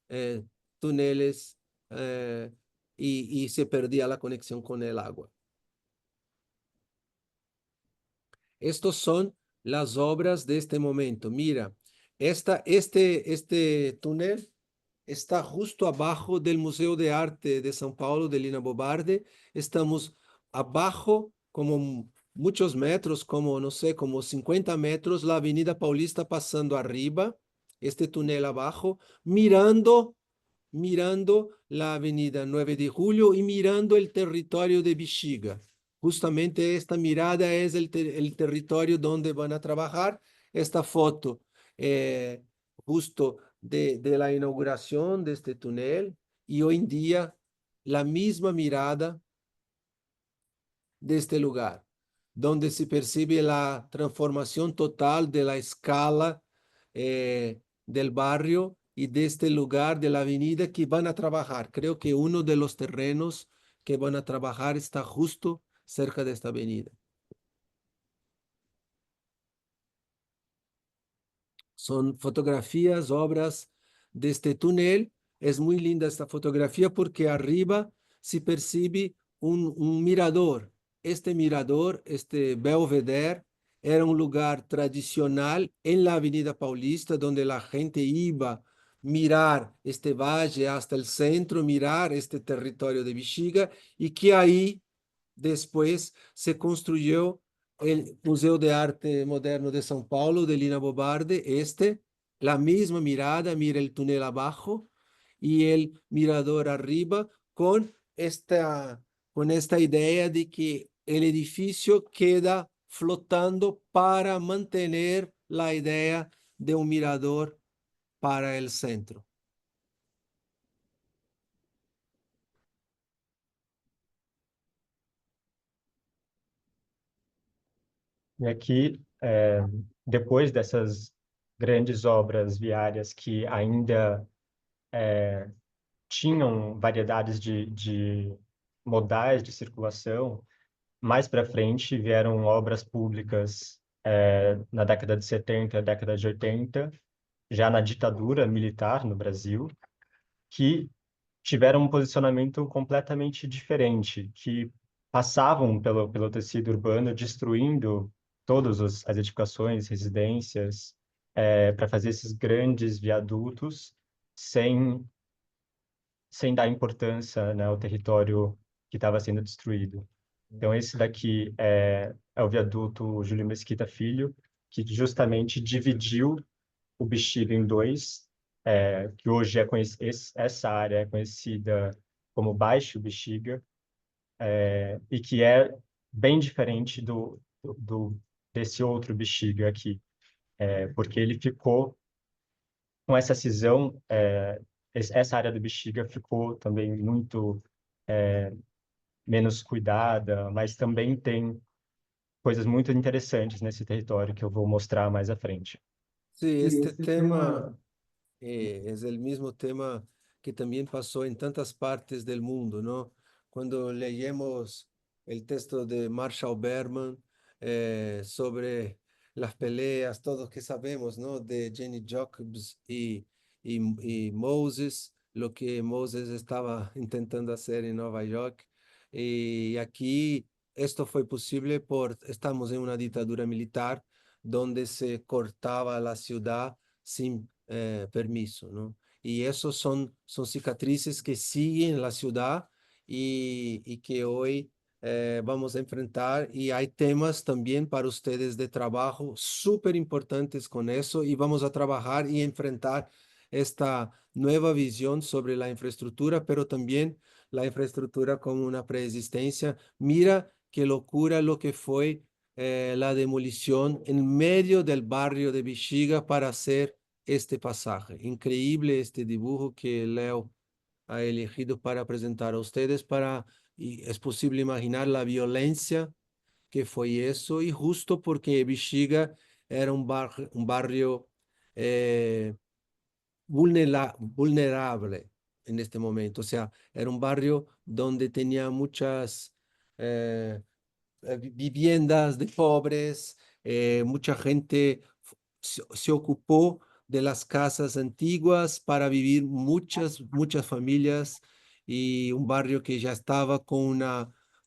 eh, túneles y se perdía la conexión con el agua. Estos son las obras de este momento. Mira, este túnel está justo abajo del Museo de Arte de São Paulo, de Lina Bobardi. Estamos abajo, como muchos metros, como, no sé, como 50 metros, la Avenida Paulista pasando arriba, este túnel abajo, mirando la Avenida 9 de Julio y mirando el territorio de Bexiga. Justamente esta mirada es el territorio donde van a trabajar. Esta foto justo de la inauguración de este túnel y hoy en día la misma mirada de este lugar, donde se percibe la transformación total de la escala del barrio y de este lugar de la avenida que van a trabajar. Creo que uno de los terrenos que van a trabajar está justo cerca de esta avenida. Son fotografías, obras de este túnel. Es muy linda esta fotografía porque arriba se percibe un mirador. Este mirador, este Belvedere, era un lugar tradicional en la Avenida Paulista donde la gente iba mirar este valle hasta el centro, mirar este territorio de Bexiga y que ahí después se construyó el Museo de Arte Moderno de São Paulo, de Lina Bobardi, la misma mirada, mira el túnel abajo y el mirador arriba con esta idea de que el edificio queda flotando para mantener la idea de un mirador para el centro. E aqui, depois dessas grandes obras viárias que ainda tinham variedades de modais de circulação, mais para frente vieram obras públicas na década de 70, década de 80, já na ditadura militar no Brasil, que tiveram um posicionamento completamente diferente, que passavam pelo tecido urbano, destruindo todas as edificações, residências, para fazer esses grandes viadutos, sem dar importância, né, ao território que estava sendo destruído. Então, esse daqui é o viaduto Júlio Mesquita Filho, que justamente dividiu o Bexiga em dois, que hoje essa área é conhecida como Baixo Bexiga, e que é bem diferente desse outro Bexiga aqui, porque ele ficou com essa cisão, essa área do Bexiga ficou também muito menos cuidada, mas também tem coisas muito interessantes nesse território que eu vou mostrar mais à frente. Sí, este tema es el mismo tema que también pasó en tantas partes del mundo, ¿no? Cuando leemos el texto de Marshall Berman sobre las peleas, todos que sabemos, ¿no? De Jenny Jacobs y Moses, lo que Moses estaba intentando hacer en Nueva York. Y aquí esto fue posible estamos en una dictadura militar donde se cortaba la ciudad sin permiso, ¿no? Y esos son cicatrices que siguen en la ciudad y que hoy vamos a enfrentar y hay temas también para ustedes de trabajo súper importantes con eso y vamos a trabajar y enfrentar esta nueva visión sobre la infraestructura, pero también la infraestructura como una preexistencia. Mira qué locura lo que fue la demolición en medio del barrio de Bexiga para hacer este pasaje. Increíble este dibujo que Leo ha elegido para presentar a ustedes y es posible imaginar la violencia que fue eso, y justo porque Bexiga era un barrio eh, vulnerable en este momento. O sea, era un barrio donde tenía muchas viviendas de pobres, mucha gente se ocupó de las casas antiguas para vivir muchas familias, y un barrio que ya estaba con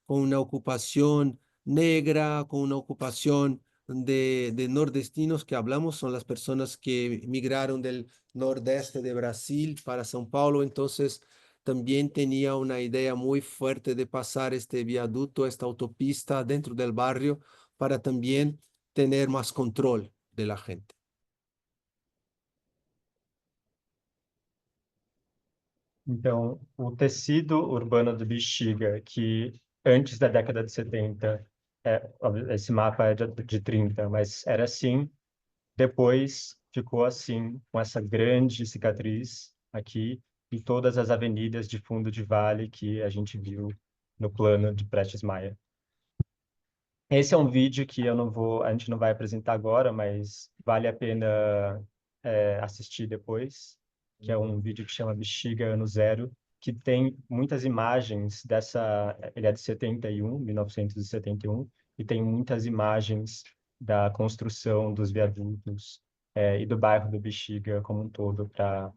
una ocupación negra, con una ocupación de nordestinos que hablamos, son las personas que migraron del nordeste de Brasil para São Paulo. Entonces también tenía una idea muy fuerte de pasar este viaducto, esta autopista dentro del barrio, para también tener más control de la gente. Então, o tecido urbano do Bexiga, que antes da década de 70, óbvio, esse mapa é de 30, mas era assim, depois ficou assim, com essa grande cicatriz aqui, e todas as avenidas de fundo de vale que a gente viu no plano de Prestes Maia. Esse é um vídeo que a gente não vai apresentar agora, mas vale a pena assistir depois, que é um vídeo que chama Bexiga Ano Zero, que tem muitas imagens ele é de 1971, e tem muitas imagens da construção dos viadutos e do bairro do Bexiga como um todo, para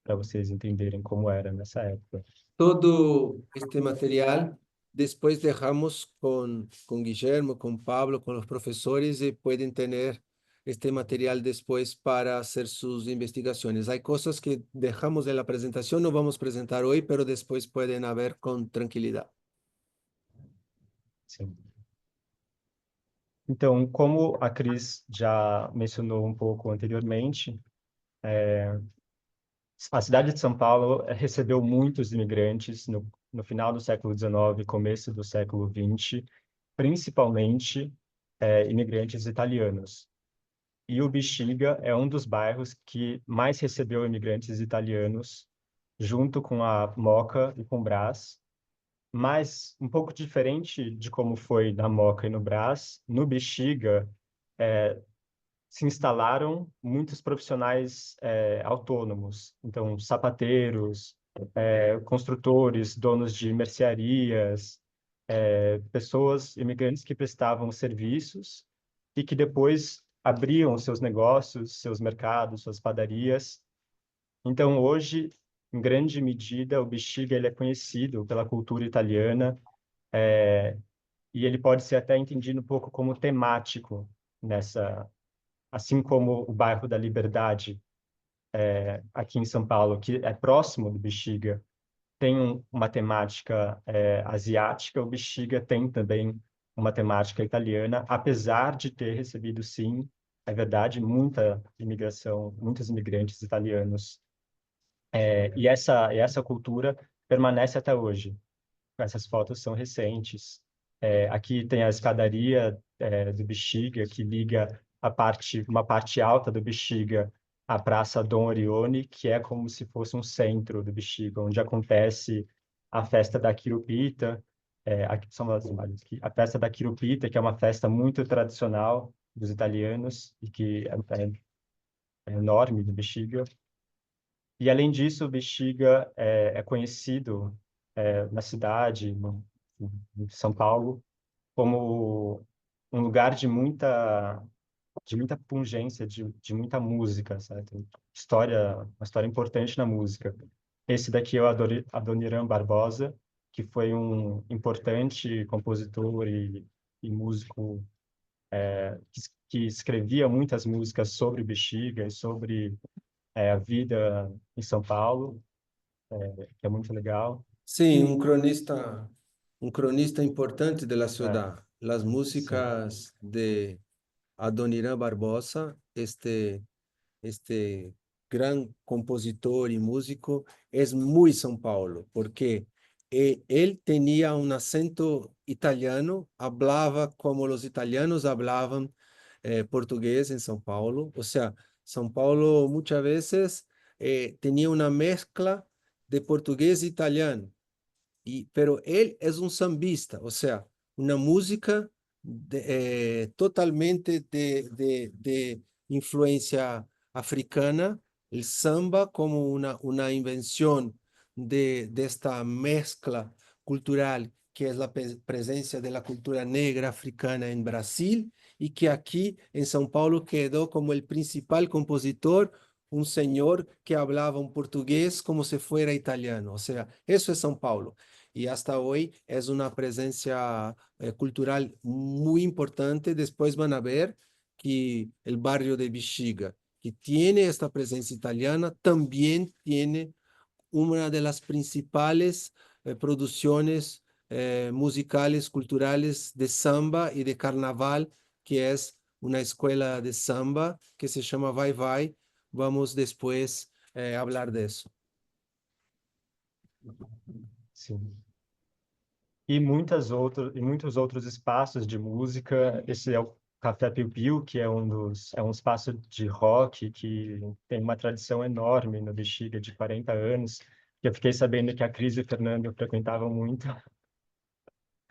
vocês entenderem como era nessa época. Todo este material después dejamos con Guillermo, con Pablo, con los profesores, y pueden tener este material después para hacer sus investigaciones. Hay cosas que dejamos de la presentación, no vamos a presentar hoy, pero después pueden ver con tranquilidad. Sim. Então, como a Cris já mencionou um pouco anteriormente, a cidade de São Paulo recebeu muitos imigrantes no final do século XIX, começo do século XX, principalmente imigrantes italianos. E o Bexiga é um dos bairros que mais recebeu imigrantes italianos, junto com a Moca e com o Brás. Mas um pouco diferente de como foi na Moca e no Brás, no Bexiga se instalaram muitos profissionais autônomos. Então, sapateiros, construtores, donos de mercearias, pessoas, imigrantes que prestavam serviços e que depois abriam seus negócios, seus mercados, suas padarias. Então, hoje, em grande medida, o Bexiga ele é conhecido pela cultura italiana, e ele pode ser até entendido um pouco como temático assim como o bairro da Liberdade, aqui em São Paulo, que é próximo do Bexiga, tem uma temática asiática, o Bexiga tem também uma temática italiana, apesar de ter recebido, sim, é verdade, muita imigração, muitos imigrantes italianos. E essa cultura permanece até hoje. Essas fotos são recentes. Aqui tem a escadaria do Bexiga, que liga uma parte alta do Bexiga à Praça Dom Orione, que é como se fosse um centro do Bexiga, onde acontece a festa da Quirupita. Aqui são as imagens aqui. A festa da Quirupita, que é uma festa muito tradicional dos italianos e que é enorme do Bexiga. E, além disso, o Bexiga é conhecido na cidade, em São Paulo, como um lugar de muita pungência, de muita música, certo? Uma história importante na música. Esse daqui é o Adoniran Barbosa, que foi um importante compositor e músico que escrevia muitas músicas sobre o Bexiga e sobre a vida em São Paulo, que é muito legal. Sí, un cronista importante de la ciudad. Las músicas de Adoniran Barbosa, este gran compositor y músico, es muy São Paulo, porque él tenía un acento italiano, hablaba como los italianos hablaban portugués en São Paulo. O sea, São Paulo muchas veces tenía una mezcla de portugués e italiano, pero él es un sambista, o sea, una música totalmente de influencia africana, el samba como una invención de esta mezcla cultural que es la presencia de la cultura negra africana en Brasil y que aquí en São Paulo quedó como el principal compositor, un señor que hablaba un portugués como si fuera italiano. O sea, eso es São Paulo. Y hasta hoy es una presencia cultural muy importante. Después van a ver que el barrio de Bexiga, que tiene esta presencia italiana, también tiene una de las principales producciones musicales, culturales de samba y de carnaval, que es una escuela de samba que se llama Vai Vai. Vamos después hablar de eso. Sim. E muitos outros espaços de música. Esse é o Café Piu Piu, que é um espaço de rock que tem uma tradição enorme no Bexiga, de 40 anos. Que eu fiquei sabendo que a Cris e o Fernando frequentavam muito,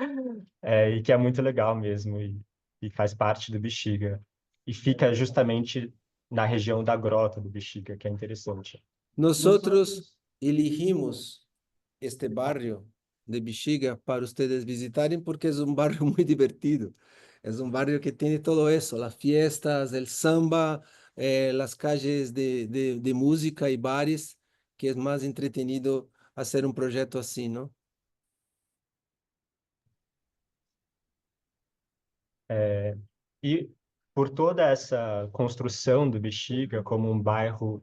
e que é muito legal mesmo, e faz parte do Bexiga. E fica justamente na região da Grota do Bexiga, que é interessante. Nosotros elegimos este barrio de Bexiga para ustedes visitarem porque es un barrio muy divertido. Es un barrio que tiene todo eso, las fiestas, el samba, las calles de música y bares, que es más entretenido hacer un proyecto así, ¿no? E por toda essa construção do Bexiga como um bairro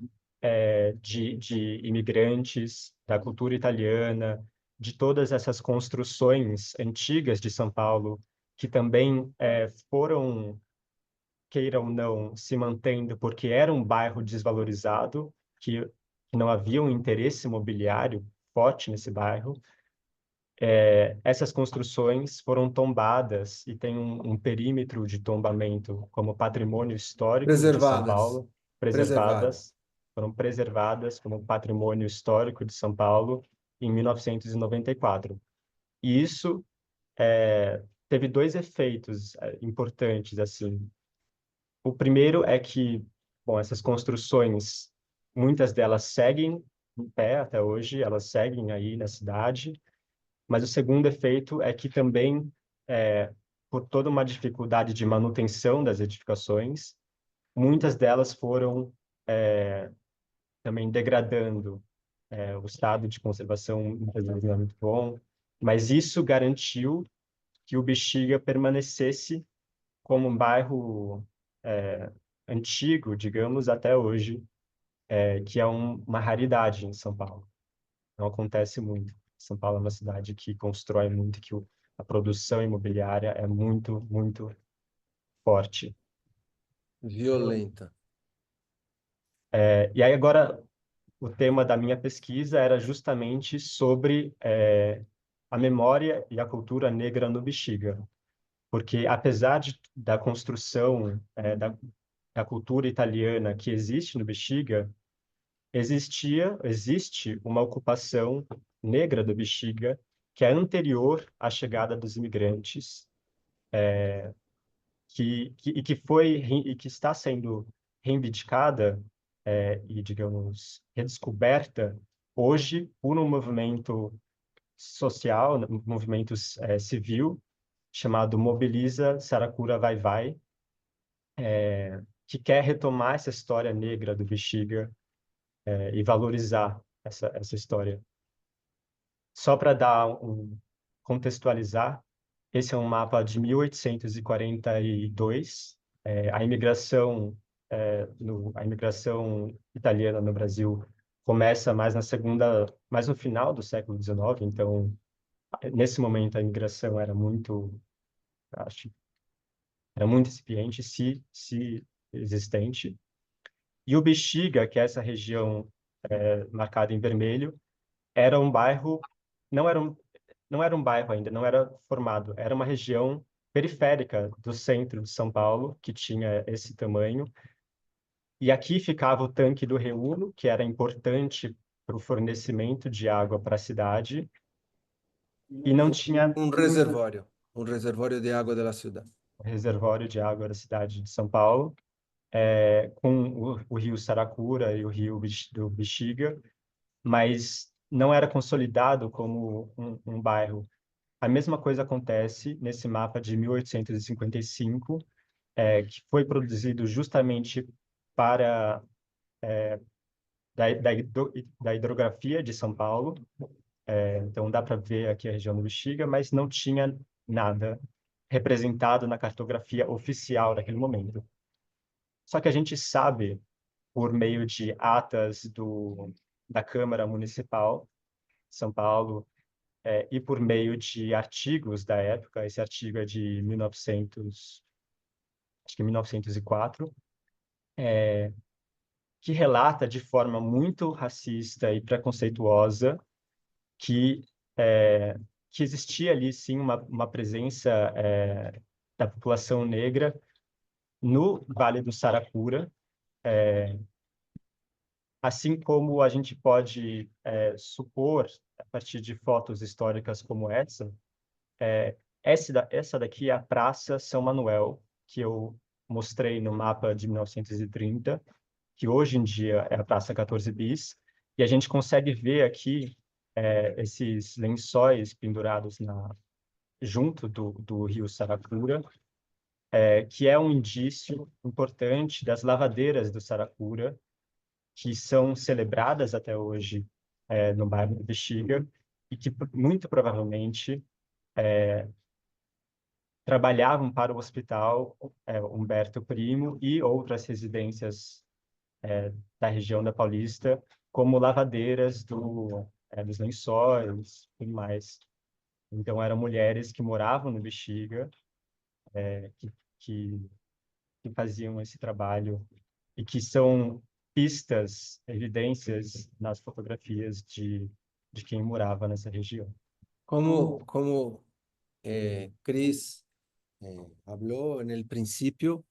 de imigrantes, da cultura italiana, de todas essas construções antigas de São Paulo, que também foram, queiram ou não, se mantendo porque era um bairro desvalorizado, que não havia um interesse imobiliário forte nesse bairro. Essas construções foram tombadas e tem um perímetro de tombamento como patrimônio histórico de São Paulo, Preservadas. foram preservadas como patrimônio histórico de São Paulo em 1994. E isso teve dois efeitos importantes, assim. O primeiro é que, bom, essas construções, muitas delas seguem em pé até hoje, elas seguem aí na cidade. Mas o segundo efeito é que também, por toda uma dificuldade de manutenção das edificações, muitas delas foram também degradando. O estado de conservação muitas vezes não é muito bom, mas isso garantiu que o Bexiga permanecesse como um bairro antigo, digamos, até hoje, que é uma raridade em São Paulo. Não acontece muito. São Paulo é uma cidade que constrói muito, que a produção imobiliária é muito, muito forte. Violenta. E aí agora, o tema da minha pesquisa era justamente sobre a memória e a cultura negra no Bexiga. Porque apesar da construção da cultura italiana que existe no Bexiga, existe uma ocupação negra do Bexiga que é anterior à chegada dos imigrantes, e que está sendo reivindicada e, digamos, redescoberta hoje por um movimento social, um movimento civil chamado Mobiliza Saracura Vai Vai, que quer retomar essa história negra do Bexiga e valorizar essa história. Só para contextualizar, esse é um mapa de 1842. A imigração italiana no Brasil começa mais no final do século XIX. Então, nesse momento, a imigração era muito incipiente, se existente. E o Bexiga, que é essa região marcada em vermelho, era um bairro, não era um bairro ainda, não era formado, era uma região periférica do centro de São Paulo, que tinha esse tamanho. E aqui ficava o tanque do Reuno, que era importante para o fornecimento de água para a cidade. E não tinha Um reservório de água da cidade. reservatório de água da cidade de São Paulo, com o rio Saracura e o rio do Bexiga, mas não era consolidado como um bairro. A mesma coisa acontece nesse mapa de 1855, que foi produzido justamente para da hidrografia de São Paulo. Então dá para ver aqui a região do Bexiga, mas não tinha nada representado na cartografia oficial daquele momento. Só que a gente sabe, por meio de atas da Câmara Municipal de São Paulo, e por meio de artigos da época, esse artigo é de 1900, acho que 1904, que relata de forma muito racista e preconceituosa que, é, que existia ali, sim, uma presença da população negra no Vale do Saracura, assim como a gente pode supor, a partir de fotos históricas como essa daqui é a Praça São Manuel, que eu mostrei no mapa de 1930, que hoje em dia é a Praça 14 Bis, e a gente consegue ver aqui esses lençóis pendurados junto do rio Saracura, que é um indício importante das lavadeiras do Saracura, que são celebradas até hoje no bairro do Bexiga, e que muito provavelmente trabalhavam para o Hospital Humberto Primo e outras residências da região da Paulista, como lavadeiras dos lençóis e tudo mais. Então, eram mulheres que moravam no Bexiga, que, que, que faziam esse trabalho e que são pistas, evidencias nas fotografias de quem morava nessa região. Como Cris habló en el principio,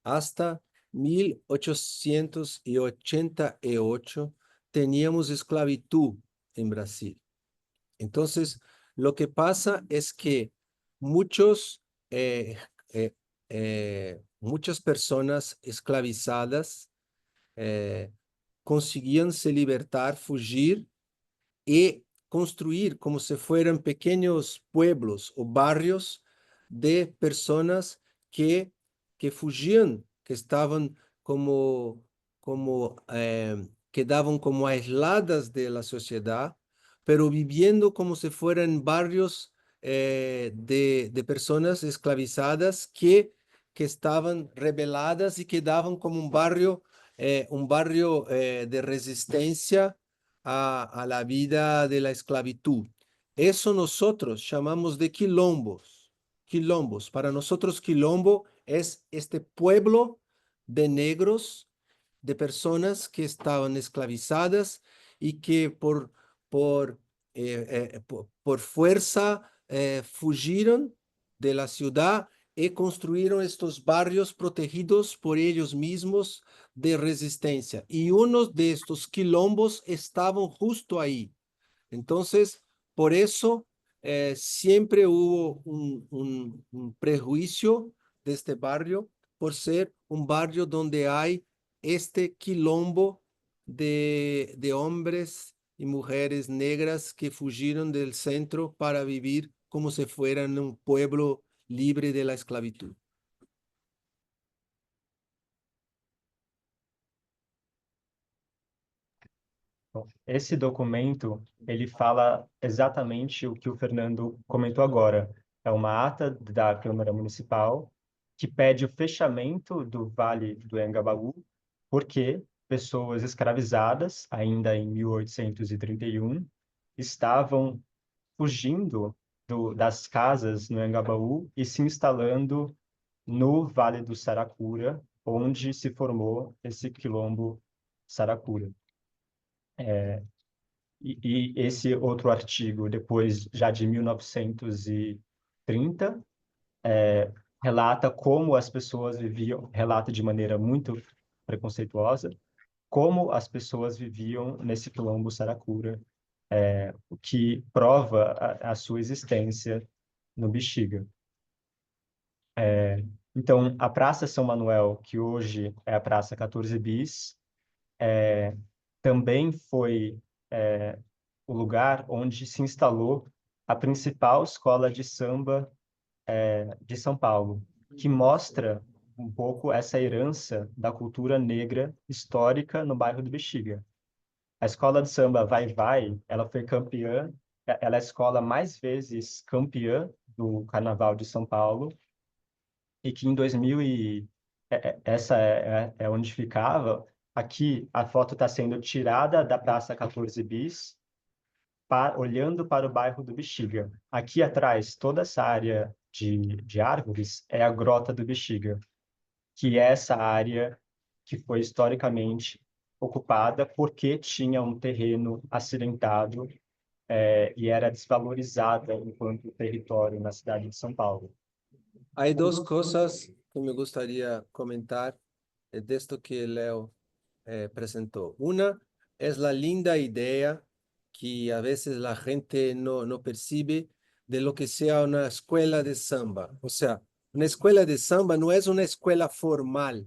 hasta 1888 teníamos esclavitud en Brasil. Entonces, lo que pasa es que muchas personas esclavizadas conseguían se libertar, fugir y construir como si fueran pequeños pueblos o barrios de personas que fugían, que estaban quedaban como aisladas de la sociedad, pero viviendo como si fueran barrios de personas esclavizadas que estaban rebeladas y quedaban como un barrio de resistencia a la vida de la esclavitud. Eso nosotros llamamos de quilombos. Quilombos. Para nosotros quilombo es este pueblo de negros, de personas que estaban esclavizadas y que por fuerza fugieron de la ciudad y construyeron estos barrios protegidos por ellos mismos de resistencia. Y uno de estos quilombos estaban justo ahí. Entonces, por eso siempre hubo un prejuicio de este barrio por ser un barrio donde hay este quilombo de hombres y mujeres negras que fugieron del centro para vivir como si fueran un pueblo libre de la esclavitud. Bom, esse documento, ele fala exatamente o que o Fernando comentou agora. É uma ata da Câmara Municipal que pede o fechamento do Vale do Engabaú, porque pessoas escravizadas, ainda em 1831, estavam fugindo das casas no Engabaú e se instalando no Vale do Saracura, onde se formou esse quilombo Saracura. E esse outro artigo, depois já de 1930, relata como as pessoas viviam, relata de maneira muito preconceituosa, como as pessoas viviam nesse quilombo Saracura, o que prova a sua existência no Bexiga. Então, a Praça São Manuel, que hoje é a Praça 14 Bis, também foi o lugar onde se instalou a principal escola de samba de São Paulo, que mostra um pouco essa herança da cultura negra histórica no bairro do Bexiga. A escola de samba Vai Vai, ela foi campeã, ela é a escola mais vezes campeã do Carnaval de São Paulo, e que em 2000 essa é onde ficava. Aqui a foto está sendo tirada da Praça 14 Bis, olhando para o bairro do Bexiga. Aqui atrás, toda essa área de árvores é a Grota do Bexiga, que é essa área que foi historicamente ocupada porque tinha um terreno acidentado e era desvalorizada enquanto território na cidade de São Paulo. Hay dos cosas que me gustaría comentar de esto que Leo presentó. Una es la linda idea que a veces la gente no percibe de lo que sea una escuela de samba. O sea, una escuela de samba no es una escuela formal,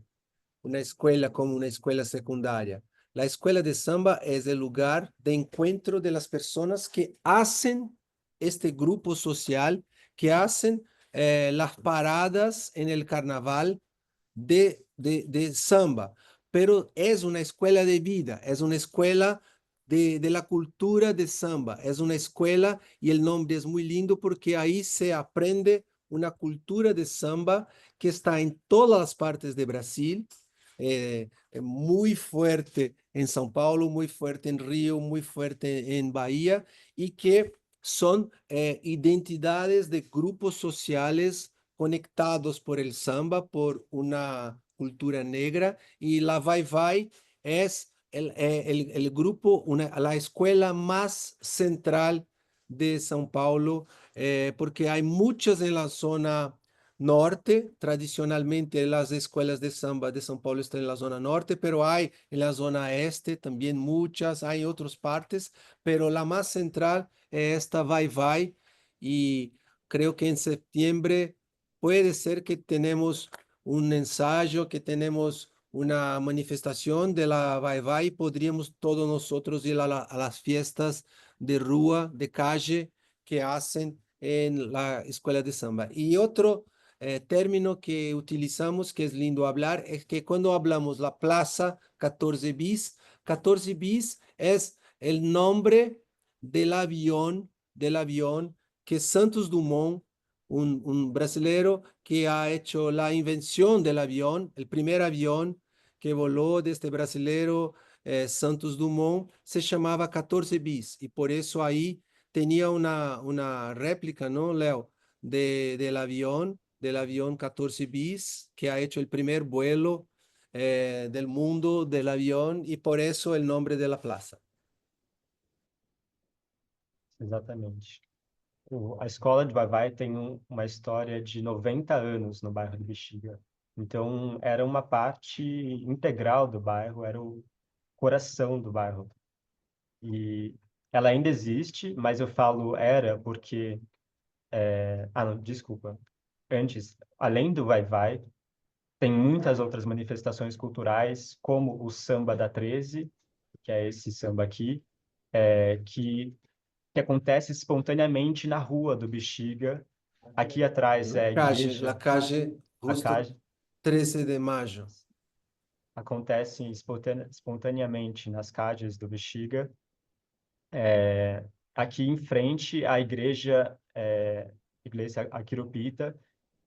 una escuela como una escuela secundaria. La escuela de samba es el lugar de encuentro de las personas que hacen este grupo social, que hacen las paradas en el carnaval de samba, pero es una escuela de vida, es una escuela de la cultura de samba, es una escuela y el nombre es muy lindo porque ahí se aprende una cultura de samba que está en todas las partes de Brasil, muy fuerte en São Paulo, muy fuerte en Río, muy fuerte en Bahía, y que son identidades de grupos sociales conectados por el samba, por una cultura negra, y la Vai Vai es el grupo, la escuela más central de São Paulo, porque hay muchas en la zona norte. Tradicionalmente las escuelas de samba de São Paulo están en la zona norte, pero hay en la zona este también muchas, hay en otras partes, pero la más central es esta Vai Vai, y creo que en septiembre puede ser que tenemos un ensayo, que tenemos una manifestación de la Vai Vai, y podríamos todos nosotros ir a las fiestas de rúa, de calle, que hacen en la escuela de samba. Y otro término que utilizamos, que es lindo hablar, es que cuando hablamos la plaza 14 bis, 14 bis es el nombre del avión que Santos Dumont, un brasileño que ha hecho la invención del avión, el primer avión que voló de este brasileño Santos Dumont, se llamaba 14 bis, y por eso ahí tenía una réplica, ¿no, Leo? Del avión 14 bis, que ha hecho el primer vuelo del mundo del avión, y por eso el nombre de la plaza. Exatamente. A escola de Vai-Vai tem uma história de 90 anos no bairro do Bexiga. Então, era uma parte integral do bairro, era o coração do bairro. E ela ainda existe, mas eu falo era porque... não, desculpa. Antes, além do Vai-Vai, tem muitas outras manifestações culturais, como o Samba da 13, que é esse samba aqui, que acontece espontaneamente na rua do Bexiga. Aqui atrás é a igreja. La calle A justo calle 13 de mayo. acontece espontaneamente nas casas do Bexiga. Aqui em frente, a igreja Aquiropita,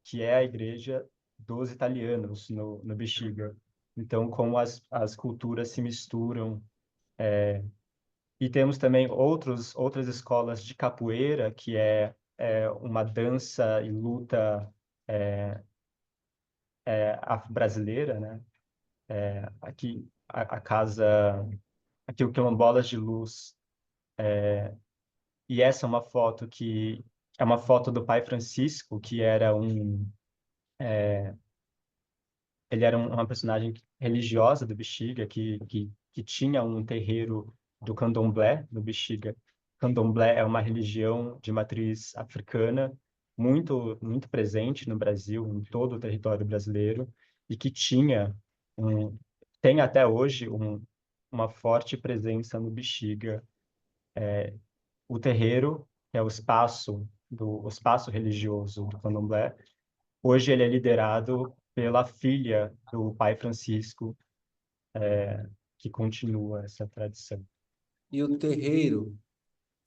que é a igreja dos italianos no Bexiga. Então, como as culturas se misturam. E temos também outras escolas de capoeira, que é uma dança e luta afro-brasileira, né? Aqui a casa, aqui o Quilombolas de Luz. E essa é uma foto que é uma foto do pai Francisco, que era ele era uma personagem religiosa do Bexiga, que tinha um terreiro do Candomblé no Bexiga. Candomblé é uma religião de matriz africana muito presente no Brasil, em todo o território brasileiro, e que tem até hoje uma forte presença no Bexiga. O terreiro, que é o espaço religioso do Candomblé, hoje ele é liderado pela filha do pai Francisco, que continua essa tradição. Y el terreiro,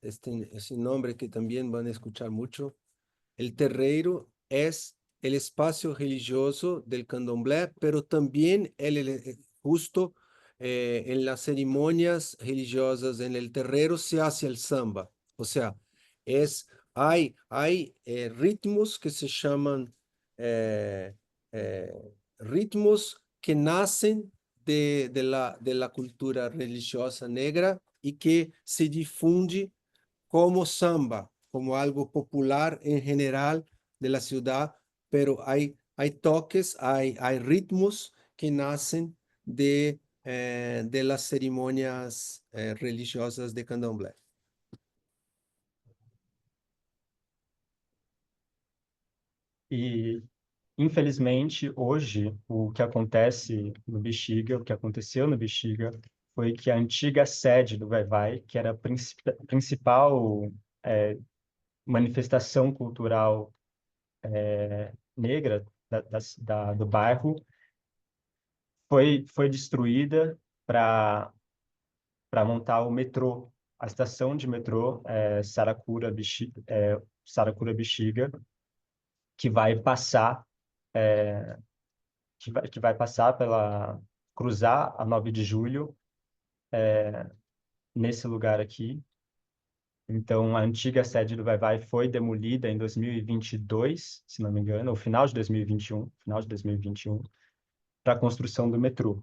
ese nombre que también van a escuchar mucho, el terreiro es el espacio religioso del candomblé, pero también justo en las ceremonias religiosas en el terreiro se hace el samba. O sea, hay ritmos que se llaman eh, eh, ritmos que nacen de la cultura religiosa negra y que se difunde como samba, como algo popular en general de la ciudad, pero hay toques, hay ritmos que nacen de las ceremonias religiosas de candomblé. E, infelizmente, hoje, o que acontece no Bexiga, o que aconteceu no Bexiga, foi que a antiga sede do Vai-Vai, que era a principal manifestação cultural negra do bairro, foi destruída para montar o metrô, a estação de metrô Saracura Bexiga, que vai passar que vai passar cruzar a 9 de julho nesse lugar aqui. Então, a antiga sede do Vai-Vai foi demolida em 2022, se não me engano, ou final de 2021, para a construção do metrô.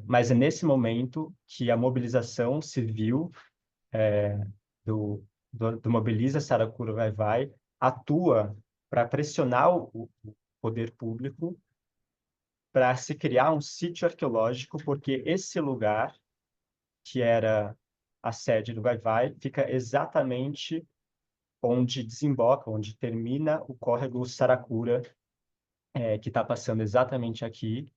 Mas é nesse momento que a mobilização civil do Mobiliza Saracura Vai-Vai atua para pressionar o poder público para se criar um sítio arqueológico, porque esse lugar, que era a sede do Vai-Vai, fica exatamente onde desemboca, onde termina o córrego Saracura, que está passando exatamente aqui,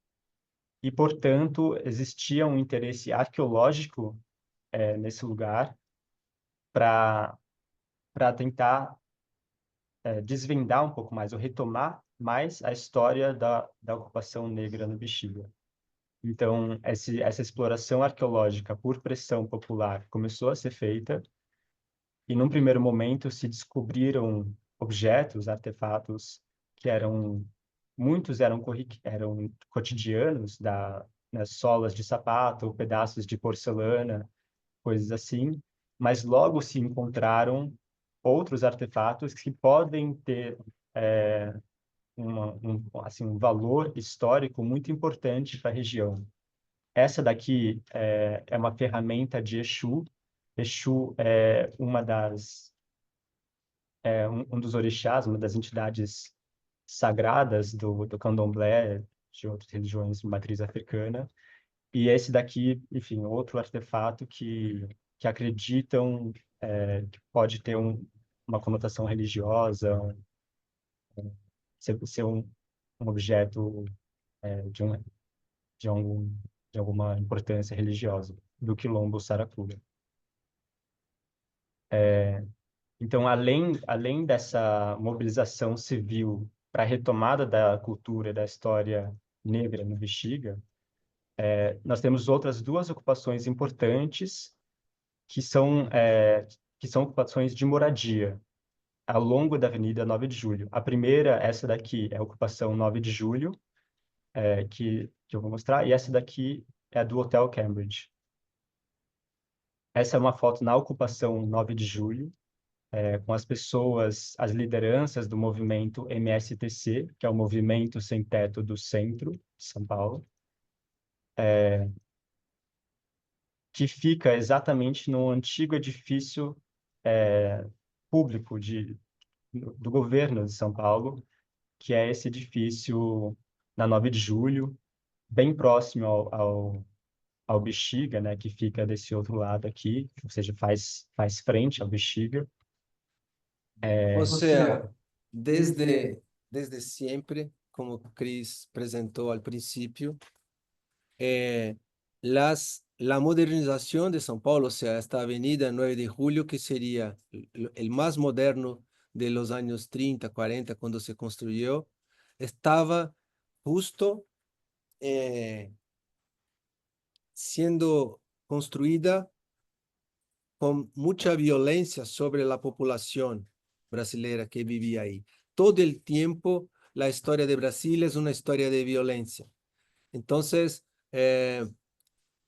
e, portanto, existia um interesse arqueológico nesse lugar para tentar desvendar um pouco mais, ou retomar mais a história da ocupação negra no Bexiga. Então, essa exploração arqueológica por pressão popular começou a ser feita, e num primeiro momento se descobriram objetos, artefatos que muitos eram cotidianos, nas solas de sapato, pedaços de porcelana, coisas assim, mas logo se encontraram outros artefatos que podem ter um valor histórico muito importante para a região. Essa daqui é uma ferramenta de Exu. Exu é um dos orixás, uma das entidades sagradas do candomblé, de outras religiões de matriz africana. E esse daqui, enfim, outro artefato que acreditam que pode ter uma conotação religiosa, ser um objeto de, de, algum, de alguma importância religiosa, do Quilombo Saracura. Então, além dessa mobilização civil para a retomada da cultura, da história negra no Bexiga, nós temos outras duas ocupações importantes que são ocupações de moradia ao longo da Avenida 9 de Julho. A primeira, essa daqui, é a ocupação 9 de Julho, que eu vou mostrar, e essa daqui é a do Hotel Cambridge. Essa é uma foto na ocupação 9 de Julho, com as pessoas, as lideranças do movimento MSTC, que é o Movimento Sem Teto do Centro de São Paulo, que fica exatamente no antigo edifício público do governo de São Paulo, que é esse edifício na 9 de Julho, bem próximo ao Bexiga, né, que fica desse outro lado aqui, ou seja, faz frente ao Bexiga. O sea, desde siempre, como Cris presentó al principio, eh, la modernización de São Paulo, o sea, esta avenida 9 de Julio, que sería el más moderno de los años 30, 40, cuando se construyó, estaba justo siendo construida con mucha violencia sobre la población brasileña que vivía ahí. Todo el tiempo la historia de Brasil es una historia de violencia. Entonces,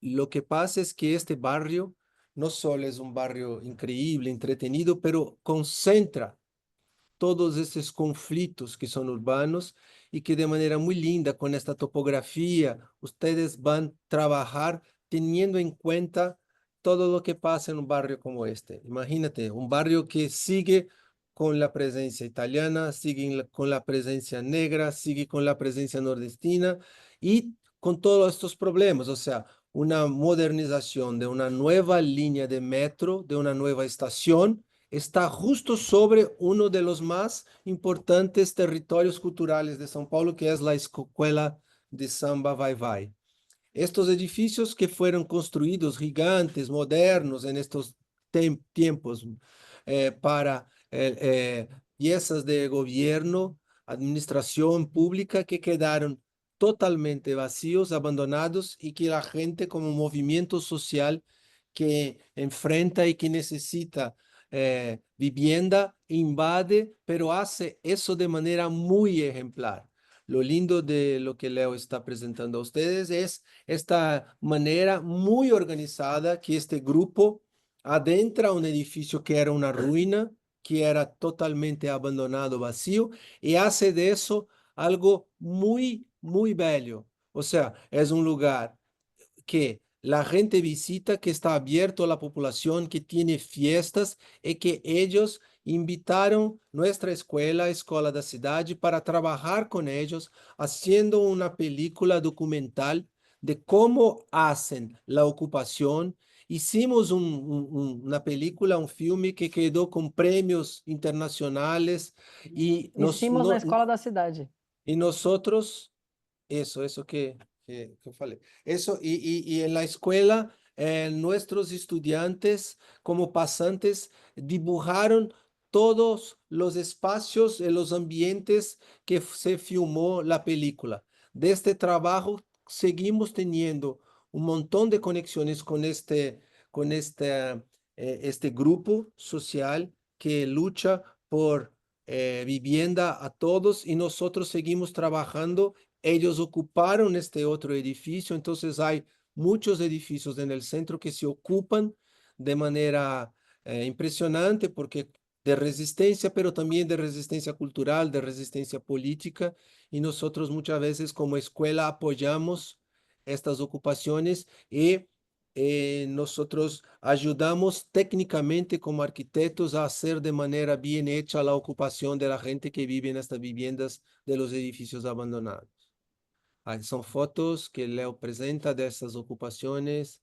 lo que pasa es que este barrio no solo es un barrio increíble, entretenido, pero concentra todos esses conflitos que são urbanos e que de maneira muito linda, com esta topografia, ustedes vão trabalhar teniendo em conta todo o que passa em um barrio como este. Imagínate, um barrio que sigue com a presença italiana, sigue com a presença negra, sigue com a presença nordestina e com todos estes problemas, ou seja, uma modernização de uma nova linha de metro, de uma nova estação, está justo sobre uno de los más importantes territorios culturales de São Paulo, que es la Escuela de Samba Vai Vai. Estos edificios que fueron construidos gigantes, modernos en estos tiempos para piezas de gobierno, administración pública, que quedaron totalmente vacíos, abandonados, y que la gente como movimiento social que enfrenta y que necesita vivienda, invade, pero hace eso de manera muy ejemplar. Lo lindo de lo que Leo está presentando a ustedes es esta manera muy organizada que este grupo adentra un edificio que era una ruina, que era totalmente abandonado, vacío, y hace de eso algo muy, muy bello. O sea, es un lugar que la gente visita, que está abierto a la población, que tiene fiestas y que ellos invitaron nuestra escuela, Escola da Cidade, para trabajar con ellos, haciendo una película documental de cómo hacen la ocupación. Hicimos una película, un filme que quedó con premios internacionales y, Hicimos na Escola da Cidade. y nosotros eso que falei. Eso, y en la escuela, nuestros estudiantes como pasantes dibujaron todos los espacios y los ambientes que se filmó la película. De este trabajo seguimos teniendo un montón de conexiones con este grupo social que lucha por vivienda a todos, y nosotros seguimos trabajando. Ellos ocuparon este otro edificio, entonces hay muchos edificios en el centro que se ocupan de manera impresionante, porque de resistencia, pero también de resistencia cultural, de resistencia política, y nosotros muchas veces como escuela apoyamos estas ocupaciones y nosotros ayudamos técnicamente como arquitectos a hacer de manera bien hecha la ocupación de la gente que vive en estas viviendas de los edificios abandonados. São fotos que Leo presenta dessas ocupações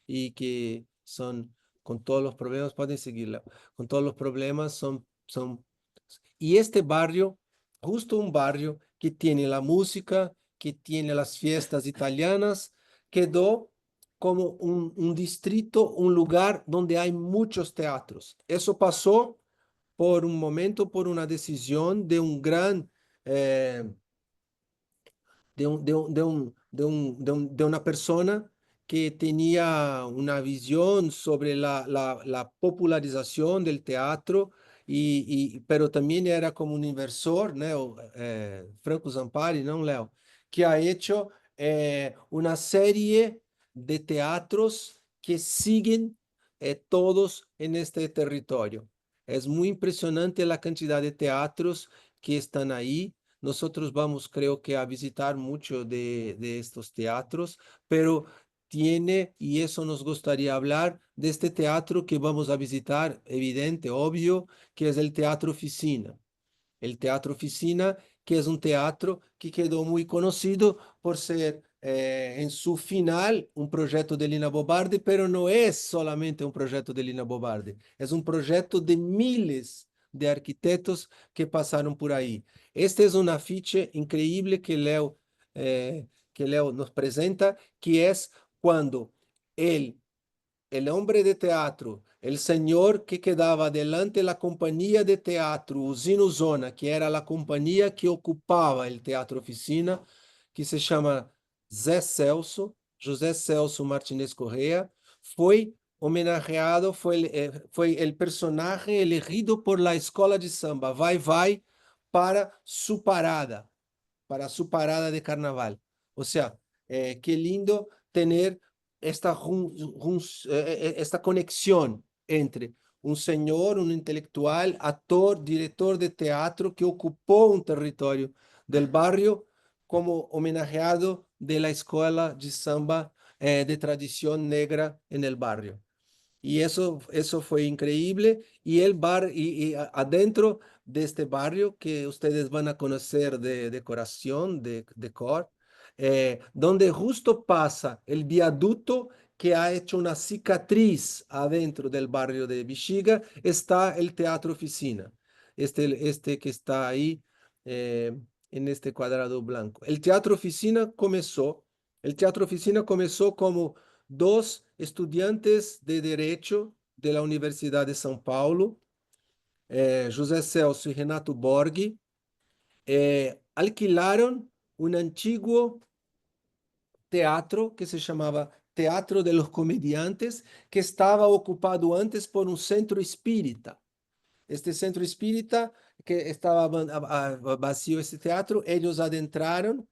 e que são com todos os problemas, podem seguir, Leo, com todos os problemas são... E este barrio, justo um barrio que tem a música, que tem as fiestas italianas, quedou como um distrito, um lugar onde há muitos teatros. Isso passou por um momento, por uma decisão de um grande... de una persona que tenía una visión sobre la popularización del teatro, pero también era como un inversor, ¿no? Franco Zampari, ¿no, Leo? Que ha hecho una serie de teatros que siguen todos en este territorio. Es muy impresionante la cantidad de teatros que están ahí. Nosotros vamos, creo que, a visitar mucho de estos teatros, pero tiene, y eso nos gustaría hablar, de este teatro que vamos a visitar, evidente, obvio, que es el Teatro Oficina. El Teatro Oficina, que es un teatro que quedó muy conocido por ser en su final un proyecto de Lina Bobardi, pero no es solamente un proyecto de Lina Bobardi, es un proyecto de miles de arquitectos que pasaron por ahí. Este es un afiche increíble que Leo nos presenta, que es cuando el hombre de teatro, el señor que quedaba delante de la compañía de teatro Usina Zona, que era la compañía que ocupaba el Teatro Oficina, que se llama José Celso Martínez Correa, fue homenajeado, fue el personaje elegido por la escola de samba Vai Vai para su parada de carnaval. O sea, qué lindo tener esta conexión entre un señor, un intelectual, actor, director de teatro que ocupó un territorio del barrio como homenajeado de la escuela de samba de tradición negra en el barrio. Y eso fue increíble. Y el bar, adentro de este barrio que ustedes van a conocer de decoración, de decor, donde justo pasa el viaducto que ha hecho una cicatriz adentro del barrio de Bexiga, está el Teatro Oficina, este que está ahí en este cuadrado blanco. El Teatro Oficina comenzó como dos estudiantes de Derecho de la Universidad de São Paulo, José Celso y Renato Borghi, alquilaron un antiguo teatro que se llamaba Teatro de los Comediantes, que estaba ocupado antes por un centro espírita. Este centro espírita que estaba vacío, este teatro, ellos adentraron,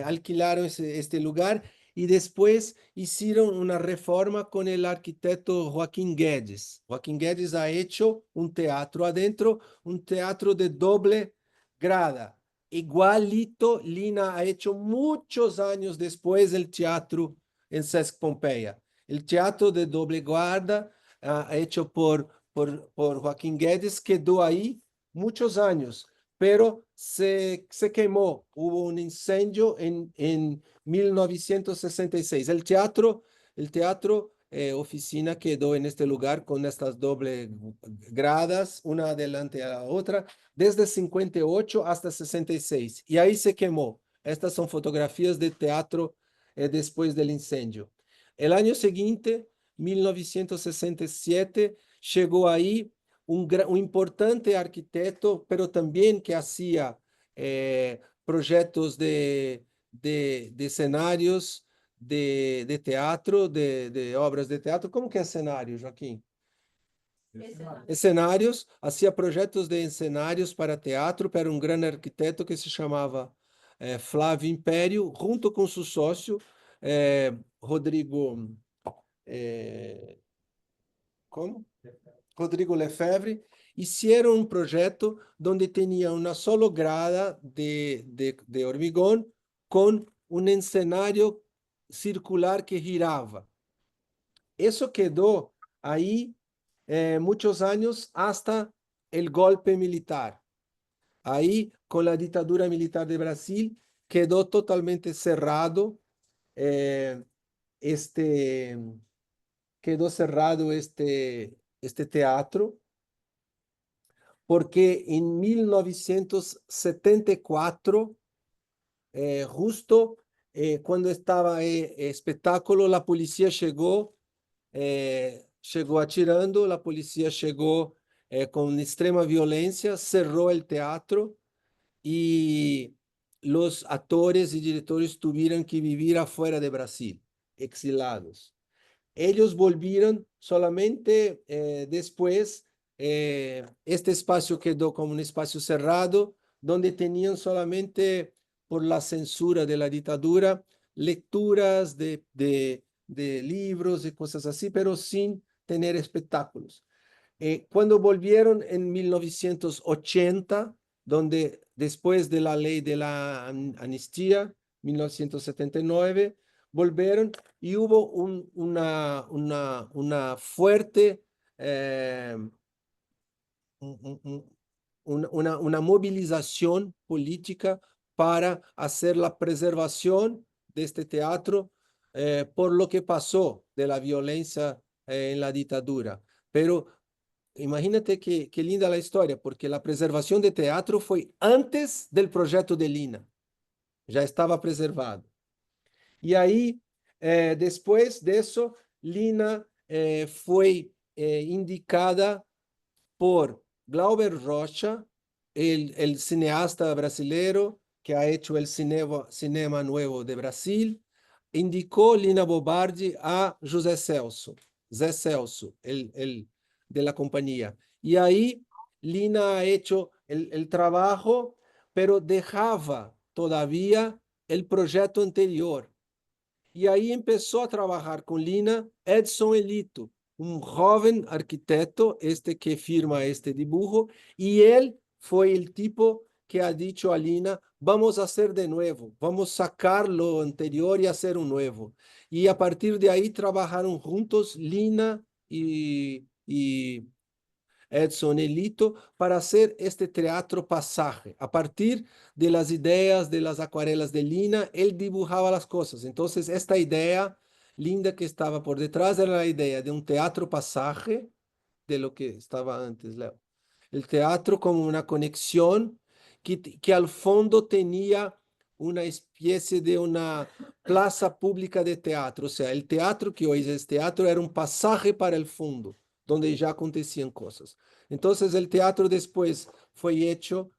alquilaron este lugar y después hicieron una reforma con el arquitecto Joaquín Guedes. Joaquín Guedes ha hecho un teatro adentro, un teatro de doble grada. Igualito, Lina ha hecho muchos años después el teatro en Sesc Pompeia. El teatro de doble guarda, hecho por Joaquín Guedes, quedó ahí muchos años, pero se quemó. Hubo un incendio en 1966. El teatro Oficina quedó en este lugar con estas doble gradas, una adelante a la otra, desde 58 hasta 66. Y ahí se quemó. Estas son fotografías de teatro después del incendio. El año siguiente, 1967, llegó ahí un importante arquitecto, pero también que hacía proyectos de escenarios de teatro, de obras de teatro. ¿Cómo que escenario, Joaquín? Escenarios, hacía proyectos de escenarios para teatro, para un gran arquitecto que se llamaba Flávio Império, junto con su socio, Rodrigo... ¿cómo? Rodrigo Lefebvre, hicieron un proyecto donde tenía una sola grada de hormigón con un escenario circular que giraba. Eso quedó ahí muchos años hasta el golpe militar. Ahí, con la dictadura militar de Brasil, quedó totalmente cerrado quedó cerrado este teatro, porque en 1974, justo cuando estaba espectáculo, la policía llegó atirando, la policía llegó con extrema violencia, cerró el teatro y los actores y directores tuvieron que vivir afuera de Brasil, exilados. Ellos volvieron solamente después. Este espacio quedó como un espacio cerrado, donde tenían solamente, por la censura de la dictadura, lecturas de libros y cosas así, pero sin tener espectáculos. Cuando volvieron en 1980, donde después de la ley de la amnistía, 1979, volvieron y hubo una fuerte, una movilización política para hacer la preservación de este teatro por lo que pasó de la violencia en la dictadura. Pero imagínate que linda la historia, porque la preservación de teatro fue antes del proyecto de Lina, ya estaba preservado. Y ahí, después de eso, Lina fue indicada por Glauber Rocha, el cineasta brasileiro que ha hecho el cinema nuevo de Brasil, indicó Lina Bobardi a José Celso, Zé Celso, el de la compañía. Y ahí Lina ha hecho el trabajo, pero dejaba todavía el proyecto anterior. Y ahí empezó a trabajar con Lina Edson Elito, un joven arquitecto, este que firma este dibujo, y él fue el tipo que ha dicho a Lina, vamos a hacer de nuevo, vamos a sacar lo anterior y hacer un nuevo. Y a partir de ahí trabajaron juntos Lina y Edson Elito para hacer este teatro pasaje. A partir de las ideas de las acuarelas de Lina, él dibujaba las cosas. Entonces, esta idea linda que estaba por detrás era la idea de un teatro pasaje, de lo que estaba antes, Leo. El teatro como una conexión que al fondo tenía una especie de una plaza pública de teatro. O sea, el teatro que hoy es teatro era un pasaje para el fondo, donde ya acontecían cosas. Entonces, el teatro después fue hecho,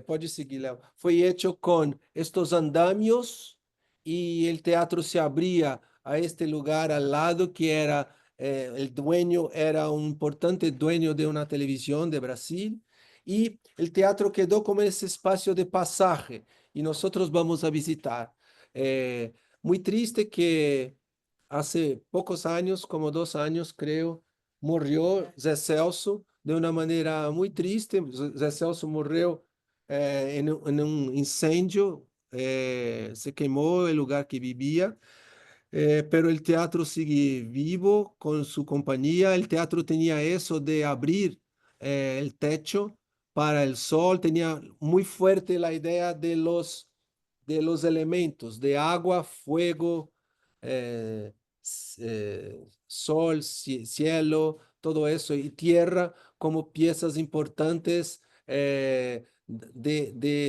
puede seguir, Leo, fue hecho con estos andamios y el teatro se abría a este lugar al lado que era el dueño era un importante dueño de una televisión de Brasil y el teatro quedó como ese espacio de pasaje y nosotros vamos a visitar. Muy triste que hace pocos años, como 2 años creo, murió Zé Celso de una manera muy triste. Zé Celso murió en un incendio, se quemó el lugar que vivía. Pero el teatro sigue vivo con su compañía. El teatro tenía eso de abrir el techo para el sol, tenía muy fuerte la idea de los elementos, de agua, fuego, sol, cielo, todo eso, y tierra como piezas importantes de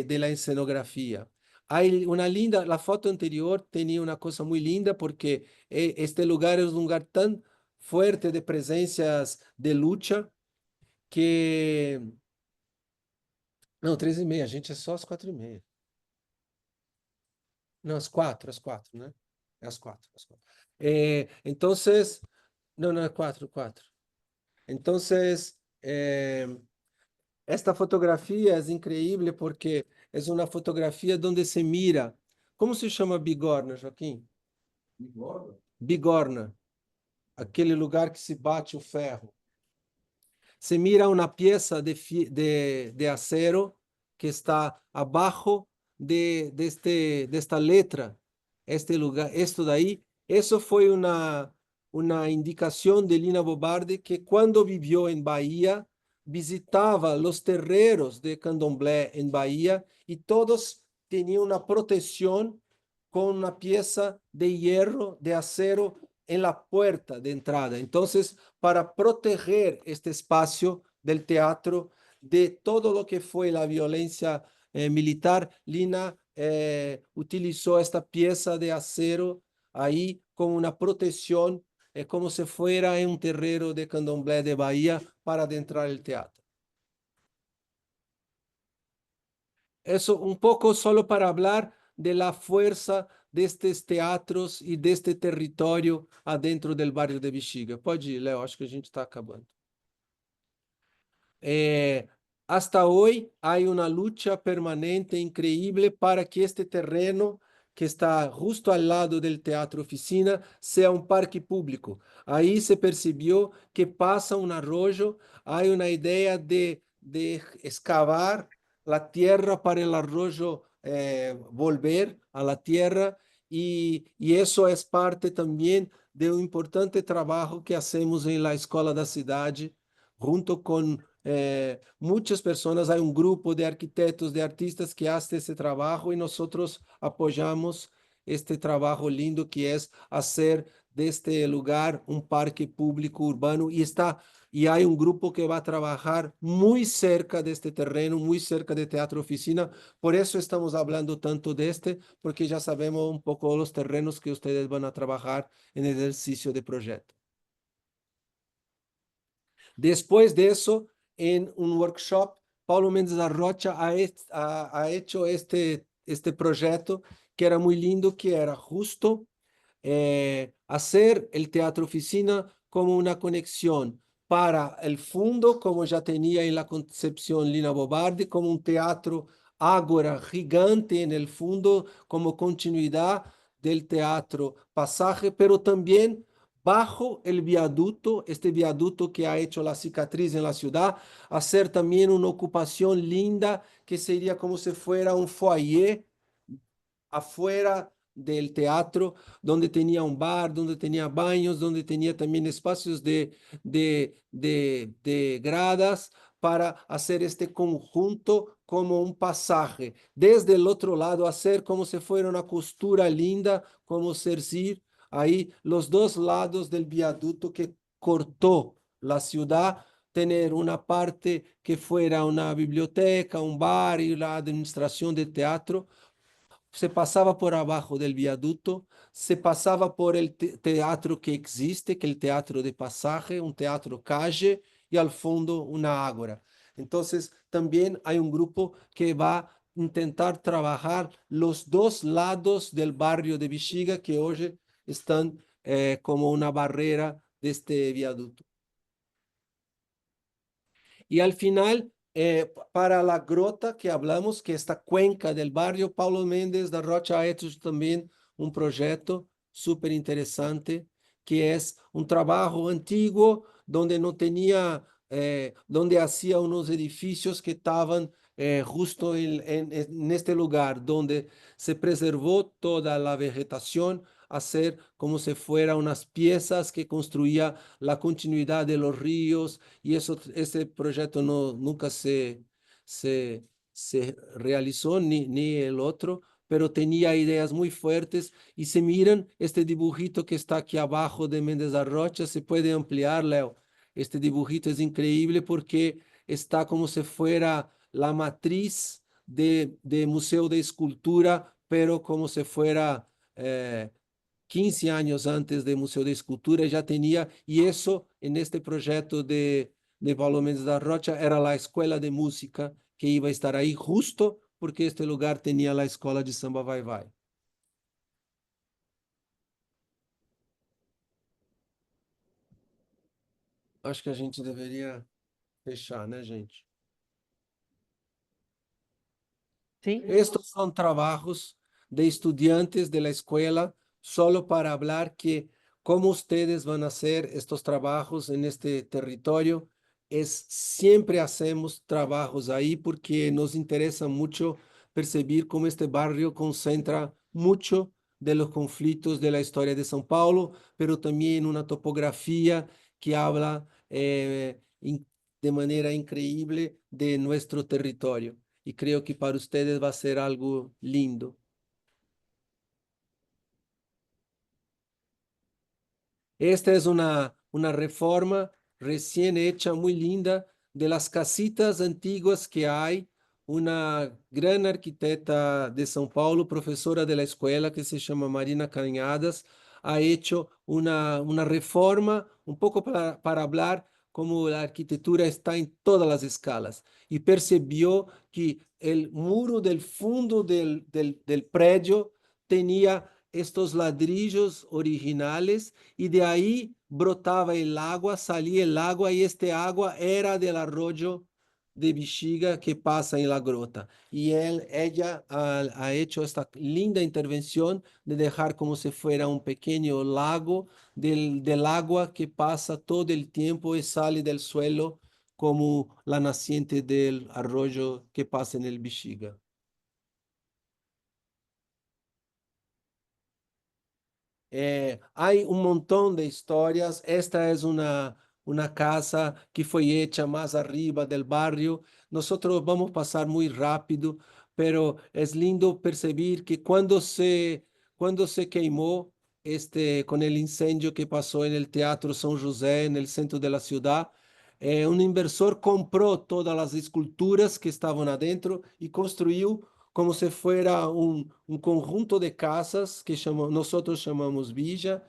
la escenografía. Hay una linda, la foto anterior tenía una cosa muy linda porque este lugar es un lugar tan fuerte de presencias de lucha que... Não, 3:30, gente, é só às 4:30. Não, às quatro, né? É às 4, às 4. Entonces, não, é 4. Entonces, esta fotografia é increíble porque é uma fotografia onde se mira. Como se chama bigorna, Joaquim? Bigorna, aquele lugar que se bate o ferro. Se mira una pieza de acero que está abajo de esta letra, este lugar, esto de ahí. Eso fue una indicación de Lina Bobardi que cuando vivió en Bahía visitaba los terreros de Candomblé en Bahía y todos tenían una protección con una pieza de hierro, de acero en la puerta de entrada. Entonces, para proteger este espacio del teatro de todo lo que fue la violencia militar, Lina utilizó esta pieza de acero ahí como una protección, como si fuera en un terreno de Candomblé de Bahía para adentrar el teatro. Eso un poco solo para hablar de la fuerza de estes teatros e deste território adentro do bairro de Bexiga. Pode ir, Léo, acho que a gente está acabando. Hasta hoy hay una lucha permanente increíble para que este terreno que está justo al lado del Teatro Oficina sea un parque público. Ahí se percibió que pasa un arroyo, hay una idea de excavar la tierra para el arroyo volver a la tierra y eso es parte también de un importante trabajo que hacemos en la Escola da Cidade, junto con muchas personas. Hay un grupo de arquitectos, de artistas que hace ese trabajo y nosotros apoyamos este trabajo lindo que es hacer de este lugar un parque público urbano y y hay un grupo que va a trabajar muy cerca de este terreno, muy cerca de Teatro Oficina. Por eso estamos hablando tanto de este, porque ya sabemos un poco los terrenos que ustedes van a trabajar en el ejercicio de proyecto. Después de eso, en un workshop, Paulo Mendes da Rocha ha hecho este proyecto que era muy lindo, que era justo hacer el Teatro Oficina como una conexión para el fondo, como ya tenía en la concepción Lina Bobardi, como un teatro ágora gigante en el fondo, como continuidad del teatro Pasaje, pero también bajo el viaducto, este viaducto que ha hecho la cicatriz en la ciudad, hacer también una ocupación linda que sería como si fuera un foyer afuera del teatro, donde tenía un bar, donde tenía baños, donde tenía también espacios de gradas para hacer este conjunto como un pasaje. Desde el otro lado, hacer como si fuera una costura linda, como Cercir, ahí los dos lados del viaducto que cortó la ciudad, tener una parte que fuera una biblioteca, un bar y la administración de teatro. Se pasaba por abajo del viaducto, se pasaba por el teatro que existe, que es el teatro de Pasaje, un teatro calle, y al fondo una ágora. Entonces, también hay un grupo que va a intentar trabajar los dos lados del barrio de Bexiga, que hoy están como una barrera de este viaducto. Y al final, para la grota que hablamos, que esta cuenca del barrio, Paulo Mendes da Rocha ha hecho también un proyecto súper interesante, que es un trabajo antiguo donde no tenía, donde hacía unos edificios que estaban justo en este lugar, donde se preservó toda la vegetación, hacer como si fuera unas piezas que construía la continuidad de los ríos, y eso, ese proyecto no, nunca se realizó, ni el otro, pero tenía ideas muy fuertes. Y si miran este dibujito que está aquí abajo de Méndez da Rocha, se puede ampliar, Leo. Este dibujito es increíble porque está como si fuera la matriz de Museo de Escultura, pero como si fuera 15 años antes de Museo de Escultura ya tenía, y eso en este proyecto de Paulo Mendes da Rocha era la escuela de música que iba a estar ahí justo porque este lugar tenía la escola de samba Vai Vai. Acho que a gente deveria fechar, né, gente? Sí, Estos son trabajos de estudiantes de la escuela, solo para hablar que cómo ustedes van a hacer estos trabajos en este territorio. Siempre hacemos trabajos ahí porque nos interesa mucho percibir cómo este barrio concentra mucho de los conflictos de la historia de São Paulo, pero también una topografía que habla de manera increíble de nuestro territorio, y creo que para ustedes va a ser algo lindo. Esta es una reforma recién hecha, muy linda, de las casitas antiguas que hay. Una gran arquitecta de São Paulo, profesora de la escuela, que se llama Marina Cañadas, ha hecho una reforma un poco para hablar cómo la arquitectura está en todas las escalas, y percibió que el muro del fondo del predio tenía estos ladrillos originales, y de ahí brotaba el agua, salía el agua, y este agua era del arroyo de Bexiga que pasa en la grota. Y ella ha hecho esta linda intervención de dejar como si fuera un pequeño lago del agua que pasa todo el tiempo y sale del suelo como la naciente del arroyo que pasa en el Bexiga. Hay un montón de historias. Esta es una casa que fue hecha más arriba del barrio. Nosotros vamos a pasar muy rápido, pero es lindo percibir que cuando se quemó con el incendio que pasó en el Teatro São José, en el centro de la ciudad, un inversor compró todas las esculturas que estaban adentro y construyó como si fuera un conjunto de casas que nosotros llamamos villa.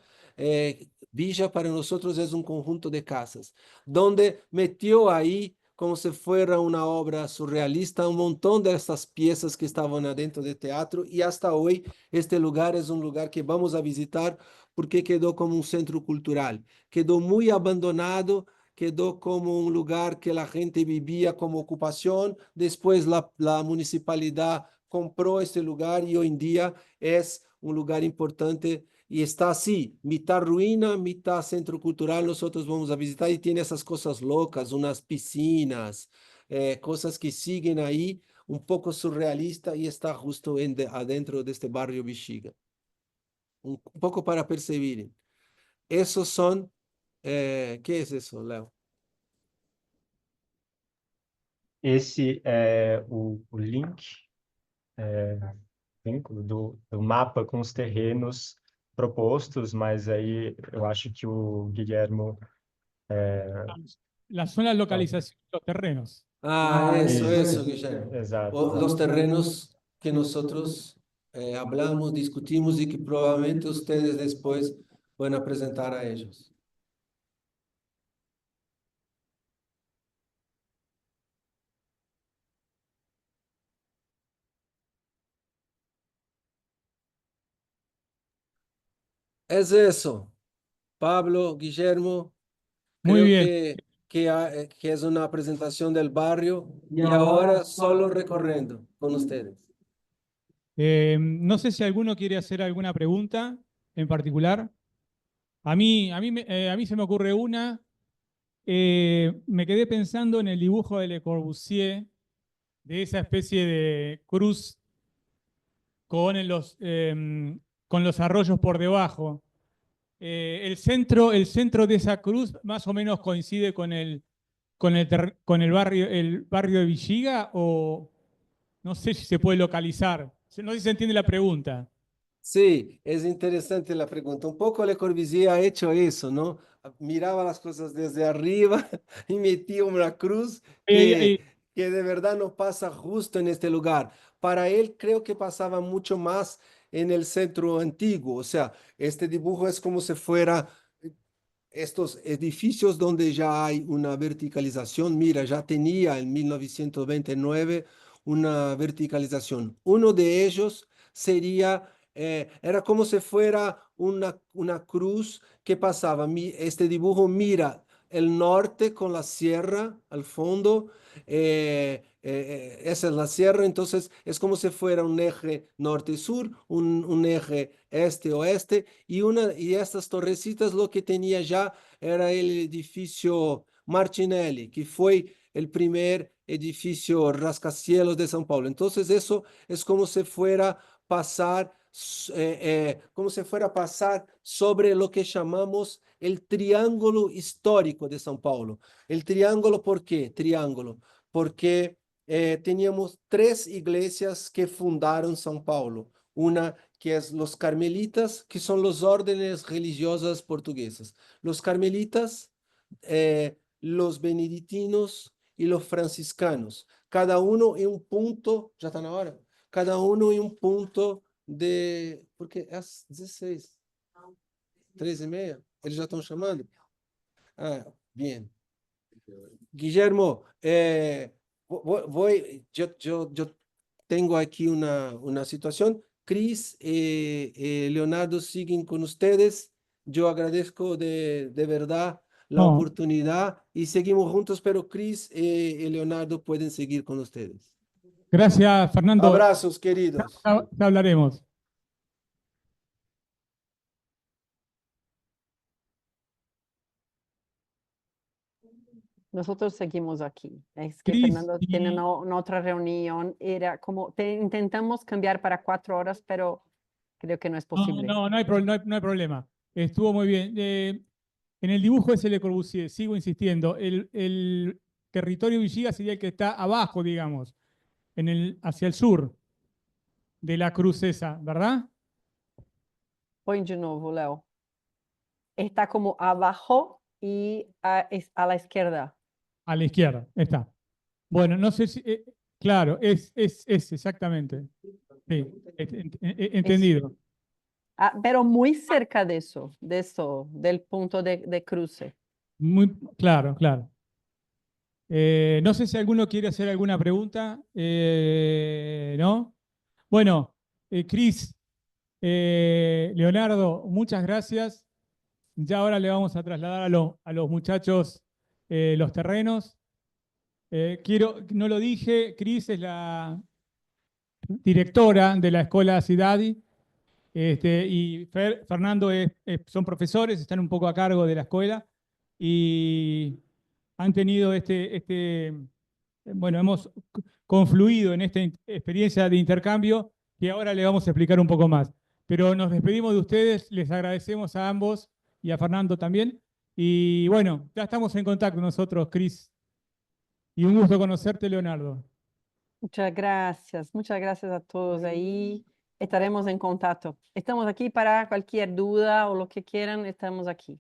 Villa para nosotros es un conjunto de casas, donde metió ahí como si fuera una obra surrealista, un montón de estas piezas que estaban adentro del teatro y hasta hoy este lugar es un lugar que vamos a visitar porque quedó como un centro cultural, quedó muy abandonado, quedó como un lugar que la gente vivía como ocupación, después la municipalidad compró este lugar y hoy en día es un lugar importante y está así, mitad ruina, mitad centro cultural, nosotros vamos a visitar y tiene esas cosas locas, unas piscinas, cosas que siguen ahí, un poco surrealista y está justo adentro de este barrio Bexiga. Un poco para percibir. Esos son, ¿qué es eso, Leo? Esse é o link, do mapa com os terrenos propostos, mas aí eu acho que o Guilhermo... La zona de localización de los terrenos. Ah, eso, Isso, Guillermo. exato. Los terrenos que nosotros hablamos, discutimos y que probablemente ustedes después van a presentar a ellos. Es eso, Pablo, Guillermo. Muy Creo bien. que es una presentación del barrio y ahora solo recorriendo con ustedes. No sé si alguno quiere hacer alguna pregunta en particular. A mí se me ocurre una. Me quedé pensando en el dibujo de Le Corbusier, de esa especie de cruz con los arroyos por debajo. El centro de esa cruz más o menos coincide con el barrio de Villiga, o no sé si se puede localizar. No sé si se entiende la pregunta. Sí, es interesante la pregunta. Un poco Le Corbusier ha hecho eso, ¿no? Miraba las cosas desde arriba y metía una cruz Eh, eh, que de verdad no pasa justo en este lugar. Para él creo que pasaba mucho más en el centro antiguo. O sea, este dibujo es como si fuera estos edificios donde ya hay una verticalización. Mira, ya tenía en 1929 una verticalización. Uno de ellos sería, era como si fuera una cruz que pasaba. Este dibujo mira el norte con la sierra al fondo. Esa es la sierra, entonces es como si fuera un eje norte-sur, un eje este-oeste y estas torrecitas lo que tenía ya era el edificio Martinelli, que fue el primer edificio rascacielos de São Paulo. Entonces eso es como si fuera pasar, como si fuera pasar sobre lo que llamamos el triángulo histórico de São Paulo. El triángulo, ¿por qué? Triángulo, porque teníamos tres iglesias que fundaron São Paulo. Una que es los carmelitas, que son los órdenes religiosas portuguesas. Los carmelitas, los benedictinos y los franciscanos. Cada uno en un punto, ya están ahora, cada uno en un punto de, porque es 16, 13:30, eles já estão chamando. Ah, bien. Guillermo, yo tengo aquí una situación. Cris y Leonardo siguen con ustedes. Yo agradezco de verdad la no, oportunidad y seguimos juntos, pero Cris y Leonardo pueden seguir con ustedes. gracias, Fernando. Abrazos, queridos. Ya hablaremos. Nosotros seguimos aquí. Es que Cris, Fernando tiene una otra reunión. Era como, intentamos cambiar para 4 horas, pero creo que no es posible. no hay problema. Estuvo muy bien. En el dibujo ese Le Corbusier, sigo insistiendo, el territorio Villiga sería el que está abajo, digamos, hacia el sur de la cruz esa, ¿verdad? Põe de novo, Leo. Está como abajo y a la izquierda. A la izquierda, está. Bueno, no sé si... claro, es exactamente. Sí, entendido. Pero muy cerca de eso, del punto de cruce. Muy claro, claro. No sé si alguno quiere hacer alguna pregunta. ¿No? Bueno, Cris, Leonardo, muchas gracias. Ya ahora le vamos a trasladar a los muchachos los terrenos. No lo dije, Cris es la directora de la escuela Cidadi, y Fernando son profesores, están un poco a cargo de la escuela y han tenido bueno, hemos confluido en esta experiencia de intercambio que ahora le vamos a explicar un poco más. Pero nos despedimos de ustedes, les agradecemos a ambos y a Fernando también. Y bueno, ya estamos en contacto nosotros, Cris. Y un gusto conocerte, Leonardo. Muchas gracias a todos ahí. Estaremos en contacto. Estamos aquí para cualquier duda o lo que quieran, estamos aquí.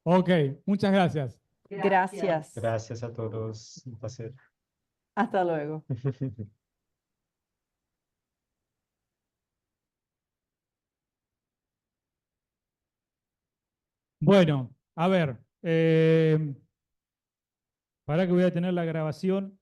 Ok, muchas gracias. Gracias. Gracias a todos. Un placer. Hasta luego. Bueno, a ver, para que voy a tener la grabación.